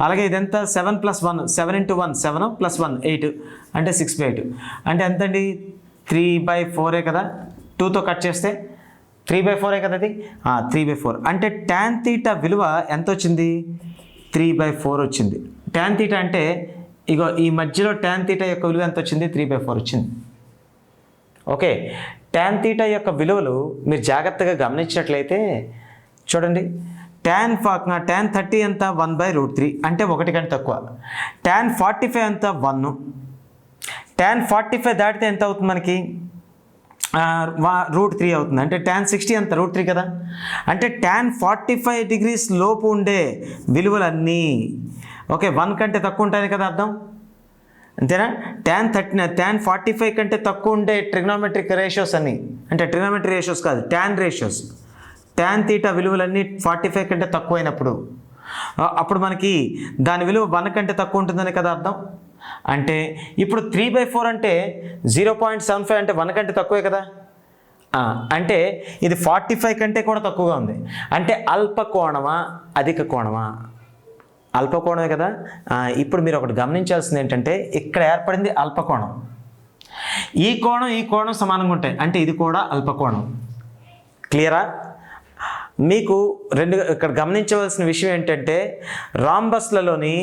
అలాగే ఇదంతా 7 + 1 7 × 1 7 + 1 8 అంటే 6/8 అంటే ఎంతండి 3/4 కదా. 2తో కట్ చేస్తే 3/4 కదా, అది 3/4 అంటే tan θ విలువ ఎంత వచ్చింది 3/4 వచ్చింది. tan θ అంటే ఇగో ఈ మధ్యలో tan θ యొక్క విలువ ఎంత వచ్చింది 3/4 వచ్చింది. ఓకే, tan θ యొక్క విలువలు మీరు జాగ్రత్తగా గమనించినట్లయితే చూడండి. tan 30 ఎంత 1/√3 అంటే 1 కంటే తక్కువ. tan 45 ఎంత 1. tan 45 దాటితే ఎంత అవుతుంది మనకి √3 అవుతుంది. అంటే tan 60 ఎంత √3 కదా. అంటే tan 45 డిగ్రీస్ లోపు ఉండే విలువలన్నీ ఓకే 1 కంటే తక్కువ ఉంటాయని కదా అర్థం, అంతేనా. tan 45 కంటే తక్కువ ఉండే ట్రిగ్నోమెట్రిక్ రేషియోస్ అన్నీ, అంటే ట్రిగ్నోమెట్రిక్ రేషియోస్ కాదు, tan రేషియోస్, tan θ విలువలన్నీ 45 కంటే తక్కువ అయినప్పుడు అప్పుడు మనకి దాని విలువ 1 కంటే తక్కువ ఉంటుందని కదా అర్థం. అంటే ఇప్పుడు 3/4 అంటే 0.75 అంటే 1 కంటే తక్కువే కదా. అంటే ఇది 45 కంటే కూడా తక్కువగా ఉంది. అంటే అల్పకోణమా అధిక కోణమా? అల్పకోణమే కదా. ఇప్పుడు మీరు ఒకటి గమనించాల్సింది ఏంటంటే ఇక్కడ ఏర్పడింది అల్పకోణం. ఈ కోణం సమానంగా ఉంటాయి, అంటే ఇది కూడా అల్పకోణం. క్లియరా? మీకు ఇక్కడ గమనించవలసిన విషయం ఏంటంటే రాంబస్లలోని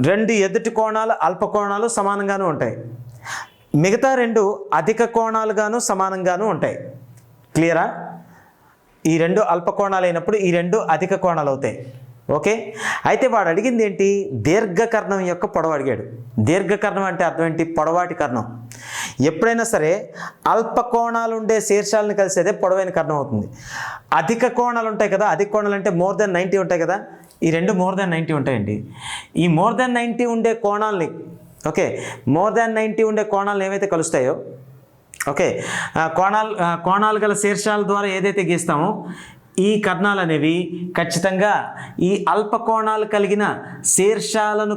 2 ఎదుటి కోణాలు అల్పకోణాలు సమానంగానూ ఉంటాయి, మిగతా 2 అధిక కోణాలుగాను సమానంగానూ ఉంటాయి. క్లియరా? ఈ 2 అల్పకోణాలు అయినప్పుడు ఈ 2 అధిక కోణాలు అవుతాయి. ఓకే. అయితే వాడు అడిగింది ఏంటి? దీర్ఘకర్ణం యొక్క పొడవు అడిగాడు. దీర్ఘకర్ణం అంటే అర్థం ఏంటి? పొడవాటి కర్ణం. ఎప్పుడైనా సరే అల్పకోణాలు ఉండే శీర్షాలను కలిసేదే పొడవైన కర్ణం అవుతుంది. అధిక కోణాలు ఉంటాయి కదా, అధిక కోణాలు అంటే మోర్ దెన్ 90 ఉంటాయి కదా, ఈ 2 మోర్ దెన్ 90 ఉంటాయండి. ఈ మోర్ దెన్ 90 ఉండే కోణాలని, ఓకే, మోర్ దెన్ 90 ఉండే కోణాలను ఏవైతే కలుస్తాయో, ఓకే, కోణాలు గల శీర్షాల ద్వారా ఏదైతే గీస్తామో ఈ కర్ణాలు అనేవి ఖచ్చితంగా ఈ అల్పకోణాలు కలిగిన శీర్షాలను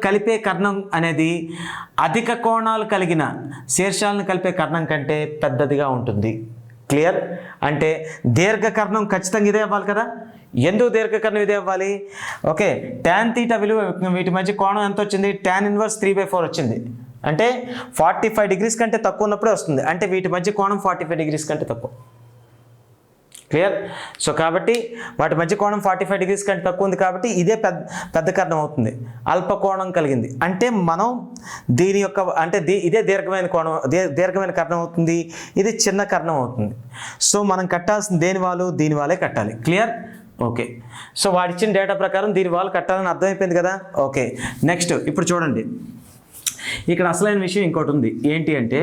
కలిపే కర్ణం అనేది అధిక కోణాలు కలిగిన శీర్షాలను కలిపే కర్ణం కంటే పెద్దదిగా ఉంటుంది. క్లియర్? అంటే దీర్ఘకర్ణం ఖచ్చితంగా ఇదే అవ్వాలి కదా. ఎందుకు దీర్ఘకర్ణం ఇదే అవ్వాలి? ఓకే, tan θ విలువ వీటి మధ్య కోణం ఎంత వచ్చింది? tan 1 3/4 వచ్చింది. అంటే 45 degrees కంటే తక్కువ ఉన్నప్పుడే వస్తుంది. అంటే వీటి మధ్య కోణం 45 degrees కంటే తక్కువ. క్లియర్? సో కాబట్టి వాటి మధ్య కోణం 45 degrees కంటే తక్కువ ఉంది కాబట్టి ఇదే పెద్ద కర్ణం అవుతుంది, అల్పకోణం కలిగింది. అంటే మనం దీని యొక్క అంటే ఇదే దీర్ఘమైన కర్ణం అవుతుంది, ఇది చిన్న కర్ణం అవుతుంది. సో మనం కట్టాల్సిన దీని వాళ్ళే కట్టాలి. క్లియర్? ఓకే. సో వాడిచ్చిన డేటా ప్రకారం దీని వాళ్ళు కట్టాలని అర్థమైపోయింది కదా. ఓకే, నెక్స్ట్ ఇప్పుడు చూడండి, ఇక్కడ అసలైన విషయం ఇంకోటి ఉంది. ఏంటి అంటే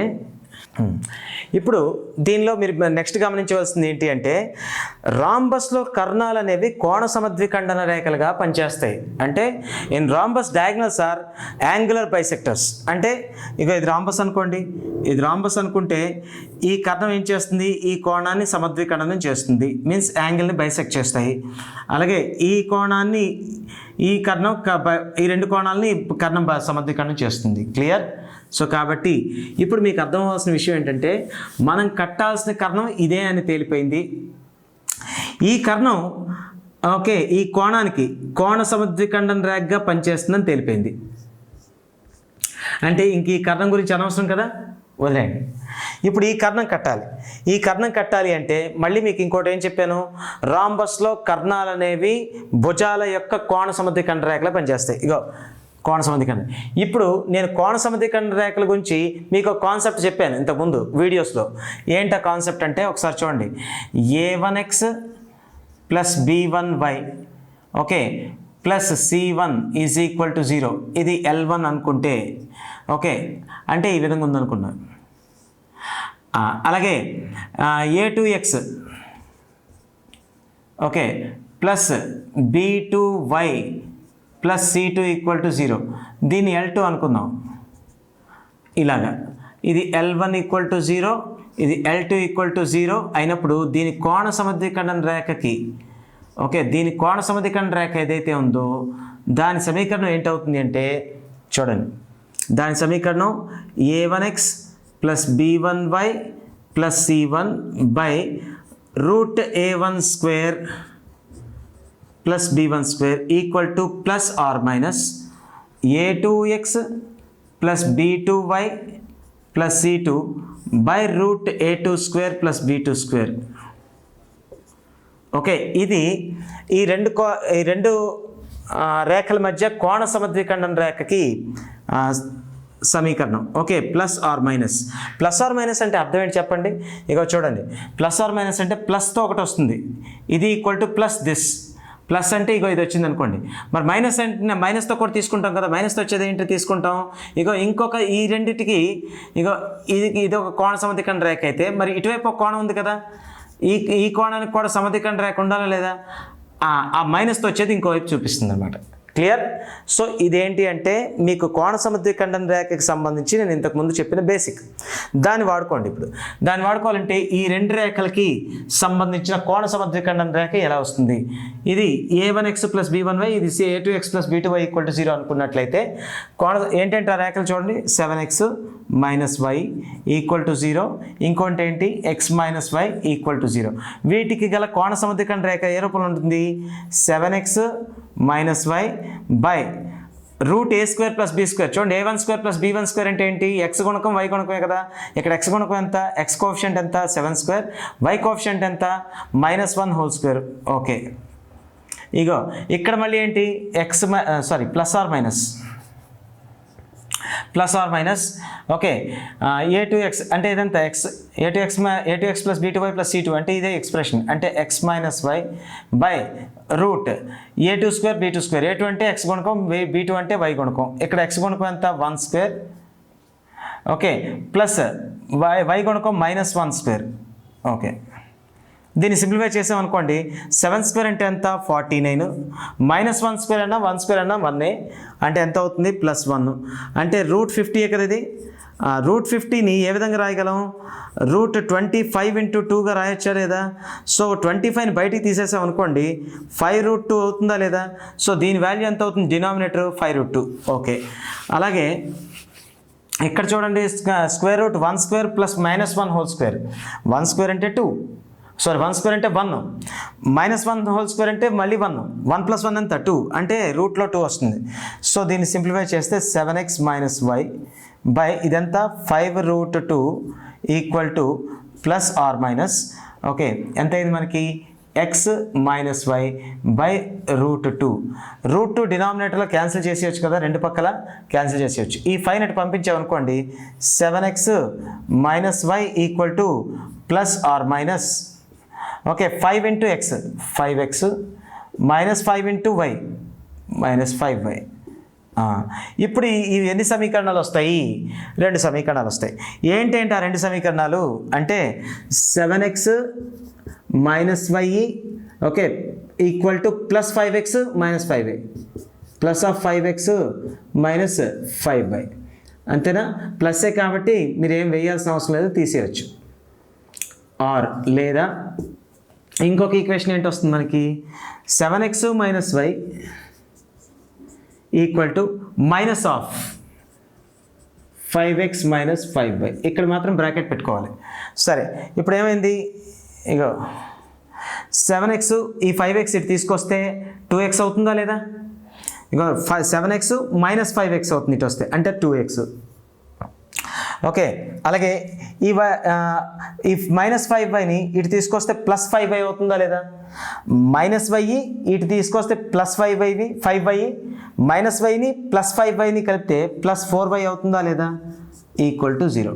ఇప్పుడు దీనిలో మీరు నెక్స్ట్ గమనించవలసింది ఏంటి అంటే రాంబస్లో కర్ణాలు అనేవి కోణ సమద్విఖండన రేఖలుగా పనిచేస్తాయి. అంటే in rhombus diagonals are angular bisectors. అంటే ఇక ఇది రాంబస్ అనుకోండి, ఇది రాంబస్ అనుకుంటే ఈ కర్ణం ఏం చేస్తుంది? ఈ కోణాన్ని సమద్విఖండనం చేస్తుంది, మీన్స్ యాంగిల్ని బైసెక్ట్ చేస్తాయి. అలాగే ఈ కోణాన్ని ఈ 2 కోణాలని కర్ణం సమద్విఖండనం చేస్తుంది. క్లియర్? సో కాబట్టి ఇప్పుడు మీకు అర్థం అవ్వాల్సిన విషయం ఏంటంటే మనం కట్టాల్సిన కర్ణం ఇదే అని తేలిపోయింది. ఈ కర్ణం ఓకే ఈ కోణానికి కోణ సమద్విఖండన రేఖగా పనిచేస్తుందని తేలిపోయింది. అంటే ఇంక ఈ కర్ణం గురించి అనవసరం కదా, వదిలేండి. ఇప్పుడు ఈ కర్ణం కట్టాలి అంటే మళ్ళీ మీకు ఇంకోటి ఏం చెప్పాను? రాంబస్లో కర్ణాలు అనేవి భుజాల యొక్క కోణ సమద్విఖండన రేఖలా పనిచేస్తాయి. ఇగో కోణ సమద్విఖండన. ఇప్పుడు నేను కోణ సమద్విఖండన రేఖల గురించి మీకు ఒక కాన్సెప్ట్ చెప్పాను ఇంతకుముందు వీడియోస్లో. ఏంటా కాన్సెప్ట్ అంటే ఒకసారి చూడండి. a1x + b1y okay plus c1 = 0. ఇది L1 అనుకుంటే ఓకే, అంటే ఈ విధంగా ఉందనుకున్నాను. అలాగే a2x okay plus b2y plus c2 = 0. దీన్ని L2 అనుకుందాం. ఇలాగా ఇది L1 = 0, ఇది L2 = 0 అయినప్పుడు దీని కోణ సమద్విఖండన రేఖకి ఓకే దీని కోణ సమద్విఖండన రేఖ ఏదైతే ఉందో దాని సమీకరణం ఏంటవుతుంది అంటే చూడండి, దాని సమీకరణం a1x + b1y + c1 √a1² + b1² = ± a2x + b2y + c2 √a2² + b2². Okay, ఇది ఈ రెండు రేఖల మధ్య కోణ సమద్విఖండన రేఖకి సమీకరణం. ఓకే, ± అంటే అర్థం ఏంటి చెప్పండి? ఇక చూడండి, ± అంటే ప్లస్తో ఒకటి వస్తుంది, ఇది = దిస్. ప్లస్ అంటే ఇగో ఇది వచ్చింది అనుకోండి. మరి మైనస్ అంటే మైనస్తో కూడా తీసుకుంటాం కదా, మైనస్తో వచ్చేది ఏంటి తీసుకుంటాం? ఇగో ఇంకొక ఈ రెండింటికి ఇగో ఇది ఒక కోణ సమద్విఖండన రేఖ అయితే మరి ఇటువైపు ఒక కోణం ఉంది కదా, ఈ కోణానికి కూడా సమద్విఖండన రేఖ ఉండాలా లేదా? ఆ మైనస్తో వచ్చేది ఇంకోవైపు చూపిస్తుంది అనమాట. క్లియర్? సో ఇదేంటి అంటే మీకు కోణ సముద్రీకరణ రేఖకి సంబంధించి నేను ఇంతకుముందు చెప్పిన బేసిక్, దాన్ని వాడుకోండి. ఇప్పుడు దాన్ని వాడుకోవాలంటే ఈ రెండు రేఖలకి సంబంధించిన కోణ సముద్రీకరణ రేఖ ఎలా వస్తుంది? ఇది a1x + b1y, ఇది a2x + b2y = 0 అనుకున్నట్లయితే కోణ ఏంటంటే ఆ రేఖలు చూడండి, 7x - y = 0, ఇంకోటి ఏంటి x - y = 0. వీటికి గల కోణ సముద్రీకరణ రేఖ ఏ రూపంలో ఉంటుంది? 7x - y by √a² + b². చూడండి, a1² + b1² అంటే ఏంటి? x గుణకం y గుణకమే కదా. ఇక్కడ x గుణకం ఎంత? x కోఎఫిషియంట్ ఎంత? 7². y కోఎఫిషియంట్ ఎంత? -1² ఓకే. ఇగో ఇక్కడ మళ్ళీ ఏంటి? Plus are minus okay. a2x అంటే ఇదంతా x, a2x + b2y + c2 అంటే ఇదే ఎక్స్ప్రెషన్, అంటే x - y by √a2² b2². a2 అంటే x గుణకం, b2 అంటే y గుణకం. ఇక్కడ x గుణకం ఎంత? 1² ఓకే, ప్లస్ y గుణకం -1² ఓకే. దీన్ని సింప్లిఫై చేసామనుకోండి, 7² అంటే ఎంత? 49, -1² అన్నా 1² అన్నా 1 అంటే ఎంత అవుతుంది? +1 అంటే √50 కదా ఇది. √50ని ఏ విధంగా రాయగలం? √25 × 2గా రాయొచ్చా లేదా? సో 25ని బయటికి తీసేసాం అనుకోండి, 5√2 అవుతుందా లేదా? సో దీని వాల్యూ ఎంత అవుతుంది? Denominator 5√2 okay. అలాగే ఇక్కడ చూడండి, √1² + -1² 1² అంటే 2, సారీ 1² అంటే 1, -1² అంటే మళ్ళీ 1, 1 + 1 ఎంత? 2 అంటే రూట్లో 2 వస్తుంది. సో దీన్ని సింప్లిఫై చేస్తే 7x - y బై ఇదంతా 5√2 = +or- ఓకే. ఎంత అయింది మనకి? x - y by √2. √2 డినామినేటర్లో క్యాన్సిల్ చేసేయచ్చు కదా, రెండు పక్కల క్యాన్సిల్ చేసేయచ్చు. ఈ 5 నెట్ పంపించామనుకోండి, 7x - y = +or- okay. 5 × x 5x -5 × y -5y. ఇప్పుడు ఈ ఎన్ని సమీకరణాలు వస్తాయి? 2 సమీకరణాలు వస్తాయి. ఏంటంటే ఆ 2 సమీకరణాలు అంటే 7x - y okay +5x - 5y +5x - 5y అంతేనా? ప్లస్సే కాబట్టి మీరు ఏం వేయాల్సిన అవసరం లేదు, తీసేయచ్చు. ఆర్ లేదా ఇంకొక ఈక్వేషన్ ఏంటి వస్తుంది మనకి? 7x - y -5x - 5y. ఇక్కడ మాత్రం బ్రాకెట్ పెట్టుకోవాలి. సరే, ఇప్పుడు ఏమైంది? ఇగో 7x, ఈ 5x ఇటు తీసుకొస్తే 2x అవుతుందా లేదా? ఇగో 7x - 5x అవుతుంది ఇటు వస్తే, అంటే 2x ఓకే. అలాగే ఈ -5yని ఇటు తీసుకొస్తే +5y అవుతుందా లేదా? -y ఇటు తీసుకొస్తే +5y, -yని +5yని కలిపితే +4y అవుతుందా లేదా? = 0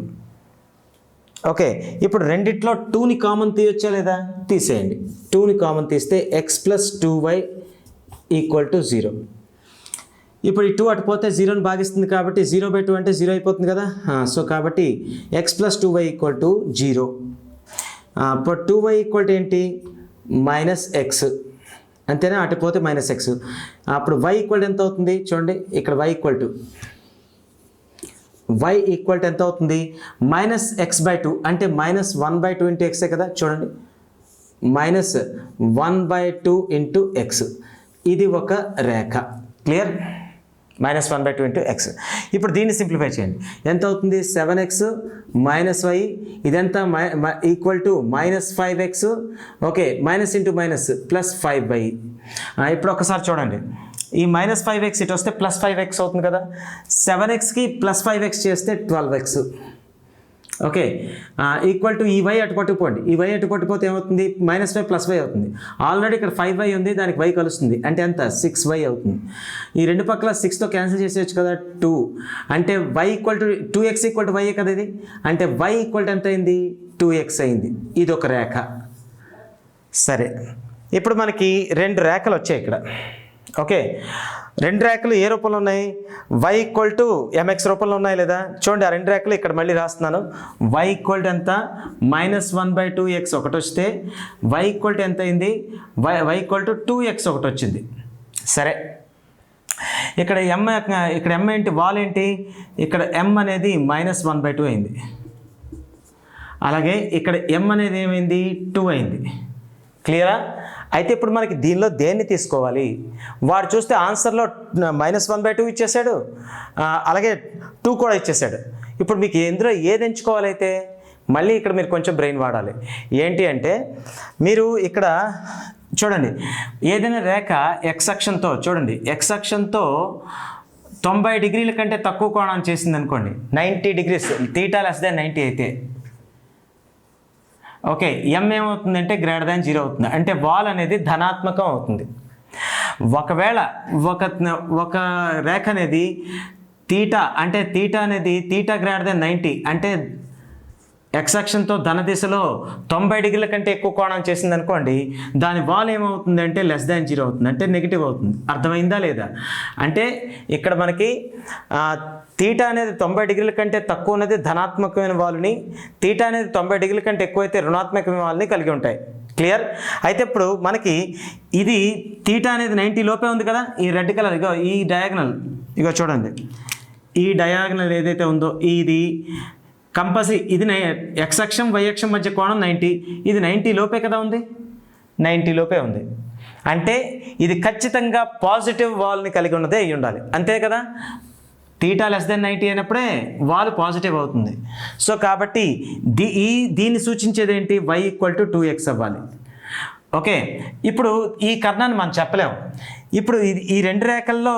ఓకే. ఇప్పుడు రెండిట్లో 2ని కామన్ తీయొచ్చా లేదా? తీసేయండి. 2ని కామన్ తీస్తే x + 2y = 0. ఇప్పుడు ఈ 2 అటు పోతే 0ని భాగిస్తుంది కాబట్టి 0/2 అంటే 0 అయిపోతుంది కదా. సో కాబట్టి x + 2y = 0. ఇప్పుడు 2y ఏంటి? -x అంతేనా? అటు పోతే -x. అప్పుడు y ఎంత అవుతుంది? చూడండి, ఇక్కడ y ఎంత అవుతుంది? -x/2 అంటే -1/2 × x కదా. చూడండి, -1/2 × x. ఇది ఒక రేఖ. క్లియర్? -1/2 × x. ఇప్పుడు దీన్ని సింప్లిఫై చేయండి. ఎంత అవుతుంది? 7x - y ఇదంతా -5x ఓకే, మైనస్ × -+5y. ఇప్పుడు ఒకసారి చూడండి, ఈ -5x ఇటు వస్తే +5x అవుతుంది కదా. 7xకి +5x చేస్తే 12x ఓకే. ఈ y అటు పట్టుకుపోండి. ఈ y అటు పట్టుకుపోతే ఏమవుతుంది? -5 + y అవుతుంది. ఆల్రెడీ ఇక్కడ 5y ఉంది, దానికి y కలుస్తుంది అంటే ఎంత? 6y అవుతుంది. ఈ రెండు పక్కల 6తో క్యాన్సిల్ చేసేయచ్చు కదా, 2 అంటే y 2x y కదా ఇది, అంటే y ఎంత అయింది? 2x అయింది. ఇది ఒక రేఖ. సరే, ఇప్పుడు మనకి 2 రేఖలు వచ్చాయి ఇక్కడ. ఓకే, రెండు రేఖలు ఏ రూపంలో ఉన్నాయి? y = mx రూపంలో ఉన్నాయి లేదా? చూడండి ఆ రెండు రేఖలు ఇక్కడ మళ్ళీ రాస్తున్నాను. y = ఎంత? -1/2x ఒకటి వస్తే y = ఎంత అయింది? y = 2x ఒకటి వచ్చింది. సరే, ఇక్కడ m ఏంటి? వాల్ ఏంటి? ఇక్కడ m అనేది -1/2 అయింది. అలాగే ఇక్కడ m అనేది ఏమైంది? 2 అయింది. క్లియరా? అయితే ఇప్పుడు మనకి దీనిలో దేన్ని తీసుకోవాలి? వాడు చూస్తే ఆన్సర్లో -1/2 ఇచ్చేసాడు, అలాగే 2 కూడా ఇచ్చేసాడు. ఇప్పుడు మీకు ఇందులో ఏది ఎంచుకోవాలైతే మళ్ళీ ఇక్కడ మీరు కొంచెం బ్రెయిన్ వాడాలి. ఏంటి అంటే మీరు ఇక్కడ చూడండి, ఏదైనా రేఖ ఎక్స్ అక్షంతో చూడండి, ఎక్స్ అక్షంతో 90 డిగ్రీల కంటే తక్కువ కోణాన్ని చేసింది అనుకోండి, 90 degrees, θ < 90 అయితే ఓకే, m ఏమవుతుందంటే >0 అవుతుంది. అంటే వాల్ అనేది ధనాత్మకం అవుతుంది. ఒకవేళ ఒక రేఖ అనేది θ అంటే θ అనేది θ 90 అంటే ఎక్స్ అక్షంతో ధన దిశలో 90 డిగ్రీల కంటే ఎక్కువ కోణం చేసింది అనుకోండి, దాని వాల్ ఏమవుతుందంటే <0 అవుతుంది, అంటే నెగిటివ్ అవుతుంది. అర్థమైందా లేదా? అంటే ఇక్కడ మనకి θ అనేది 90 డిగ్రీల కంటే తక్కువ ఉన్నది ధనాత్మకమైన వాలుని, θ అనేది 90 డిగ్రీల కంటే ఎక్కువైతే రుణాత్మకమైన వాలుని కలిగి ఉంటాయి. క్లియర్? అయితే ఇప్పుడు మనకి ఇది θ అనేది 90 లోపే ఉంది కదా, ఈ రెడ్ కలర్ ఇగో ఈ డయాగనల్ ఇగో చూడండి, ఈ డయాగనల్ ఏదైతే ఉందో ఇది కంపల్సరీ, ఇది ఎక్స్ అక్షం వై అక్షం మధ్య కోణం 90, ఇది 90 లోపే కదా ఉంది, 90 లోపే ఉంది. అంటే ఇది ఖచ్చితంగా పాజిటివ్ వాల్ని కలిగి ఉన్నదే అయి ఉండాలి, అంతే కదా? θ < 90 అయినప్పుడే వాల్ పాజిటివ్ అవుతుంది. సో కాబట్టి దీన్ని సూచించేది ఏంటి? y = 2x అవ్వాలి. ఓకే, ఇప్పుడు ఈ కర్ణాన్ని మనం చెప్పలేము. ఇప్పుడు ఈ రెండు రేఖల్లో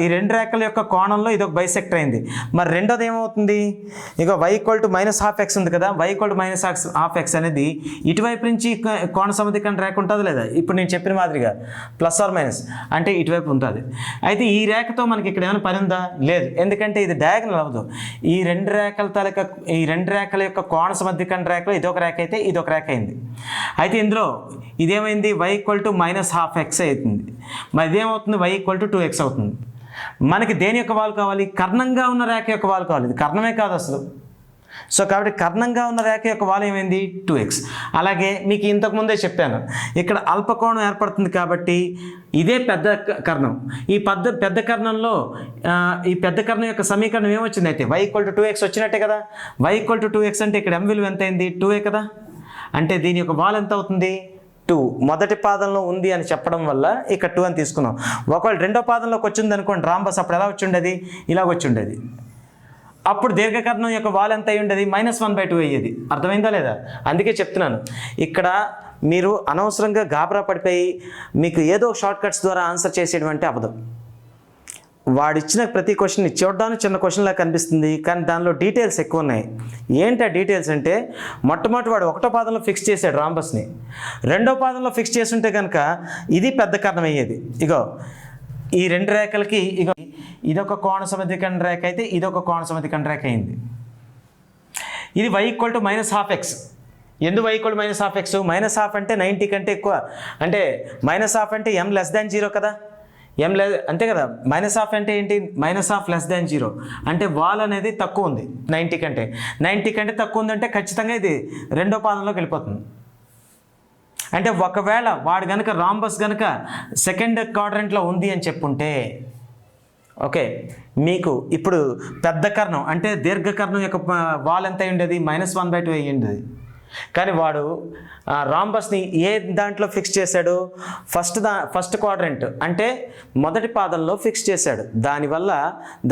ఈ రెండు రేఖల యొక్క కోణంలో ఇదొక బైసెక్టర్ అయింది. మరి రెండోది ఏమవుతుంది? ఇక y = -12x ఉంది కదా, y = -12x అనేది ఇటువైపు నుంచి కోణ సమధికరణ రేఖ ఉంటుంది లేదా? ఇప్పుడు నేను చెప్పిన మాదిరిగా ± అంటే ఇటువైపు ఉంటుంది. అయితే ఈ రేఖతో మనకి ఇక్కడ ఏమైనా పని ఉందా? లేదు, ఎందుకంటే ఇది డయాగనల్ అవ్వదు. ఈ రెండు రేఖల యొక్క కోణ సమధికరణ రేఖలో ఇదొక రేఖ అయితే ఇదొక రేఖ అయింది. అయితే ఇందులో ఇదేమైంది? y = -12x అవుతుంది. మరి ఇదేమవుతుంది? y = 2x అవుతుంది. మనకి దేని యొక్క వాలు కావాలి? కర్ణంగా ఉన్న రేఖ యొక్క వాలు కావాలి. ఇది కర్ణమే కాదు అసలు. సో కాబట్టి కర్ణంగా ఉన్న రేఖ యొక్క వాలు ఏమైంది? 2x. అలాగే మీకు ఇంతకుముందే చెప్పాను, ఇక్కడ అల్పకోణం ఏర్పడుతుంది కాబట్టి ఇదే పెద్ద కర్ణం. ఈ పెద్ద కర్ణంలో ఈ పెద్ద కర్ణం యొక్క సమీకరణం ఏమొచ్చింది? అయితే y = 2x వచ్చినట్టే కదా. y = 2x అంటే ఇక్కడ m విలువ ఎంత అయింది? 2a కదా. అంటే దీని యొక్క వాల్ ఎంత అవుతుంది? 2. మొదటి పాదంలో ఉంది అని చెప్పడం వల్ల ఇక్కడ 2 అని తీసుకున్నాం. ఒకవేళ రెండో పాదంలోకి వచ్చింది అనుకోండి రాంబస్, అప్పుడు ఎలా వచ్చి ఉండేది? ఇలాగ వచ్చి ఉండేది. అప్పుడు దీర్ఘకర్ణం యొక్క వాల్ ఎంత అయి ఉండేది? -1/2 అయ్యేది. అర్థమైందా లేదా? అందుకే చెప్తున్నాను, ఇక్కడ మీరు అనవసరంగా గాబరా పడిపోయి మీకు ఏదో షార్ట్ కట్స్ ద్వారా ఆన్సర్ చేసేటువంటి అవ్వదు. వాడిచ్చిన ప్రతి క్వశ్చన్ చూడడానికి చిన్న క్వశ్చన్లా కనిపిస్తుంది, కానీ దానిలో డీటెయిల్స్ ఎక్కువ ఉన్నాయి. ఏంటి ఆ డీటెయిల్స్ అంటే, మొట్టమొదటి వాడు ఒకటో పాదంలో ఫిక్స్ చేశాడు రాంబస్ని, రెండో పాదంలో ఫిక్స్ చేస్తుంటే కనుక ఇది పెద్ద కర్ణం అయ్యేది. ఇగో ఈ రెండు రేఖలకి ఇగో ఇదొక కోణ సమధికరణ రేఖ అయితే ఇదొక కోణ సమధికరణ రేఖ అయింది. ఇది y = -12x. ఎందుకు y = -12x? -12 అంటే 90 కంటే ఎక్కువ, అంటే -12 అంటే m < 0 కదా. అంతే కదా. -12 అంటే ఏంటి? -12 < 0 అంటే వాల్ అనేది తక్కువ ఉంది 90 కంటే తక్కువ ఉందంటే ఖచ్చితంగా ఇది రెండో పాదంలోకి వెళ్ళిపోతుంది. అంటే ఒకవేళ వాడు కనుక రాంబస్ కనుక సెకండ్ క్వాడ్రంట్లో ఉంది అని చెప్పుంటే ఓకే, మీకు ఇప్పుడు పెద్ద కర్ణం అంటే దీర్ఘకర్ణం యొక్క వాల్ ఎంత ఉండేది? -1/2 అయ్యింది. కానీ వాడు రాంబస్ని ఏ దాంట్లో ఫిక్స్ చేశాడు? ఫస్ట్ క్వాడ్రంట్ అంటే మొదటి పాదంలో ఫిక్స్ చేశాడు. దానివల్ల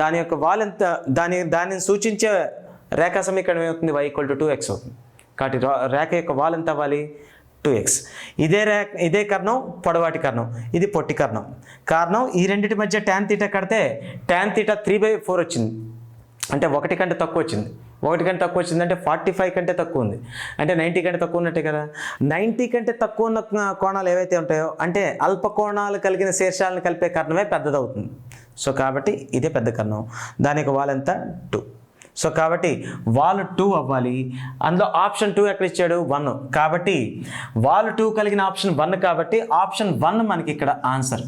దాని యొక్క వాల్ ఎంత, దానిని సూచించే రేఖా సమీకరణం ఏమవుతుంది? y = 2x అవుతుంది. కాబట్టి రేఖ యొక్క వాల్ ఎంత అవ్వాలి? 2x. ఇదే కర్ణం పొడవాటి కర్ణం, ఇది పొట్టి కర్ణం. కారణం ఈ రెండింటి మధ్య tan θ కడితే tan θ 3/4 వచ్చింది, అంటే 1 కంటే తక్కువ వచ్చింది. 1 కంటే తక్కువ వచ్చిందంటే 45 కంటే తక్కువ ఉంది, అంటే 90 కంటే తక్కువ ఉన్నట్టే కదా. 90 కంటే తక్కువ ఉన్న కోణాలు ఏవైతే ఉంటాయో అంటే అల్ప కోణాలు కలిగిన శీర్షాలను కలిపే కర్ణమే పెద్దదవుతుంది. సో కాబట్టి ఇదే పెద్ద కర్ణం, దాని యొక్క వాల్ ఎంత? 2. సో కాబట్టి వాల్ 2 అవ్వాలి. అందులో ఆప్షన్ 2 ఎక్కడ ఇచ్చాడు? 1. కాబట్టి వాల్ 2 కలిగిన ఆప్షన్ 1 కాబట్టి ఆప్షన్ 1 మనకి ఇక్కడ ఆన్సర్.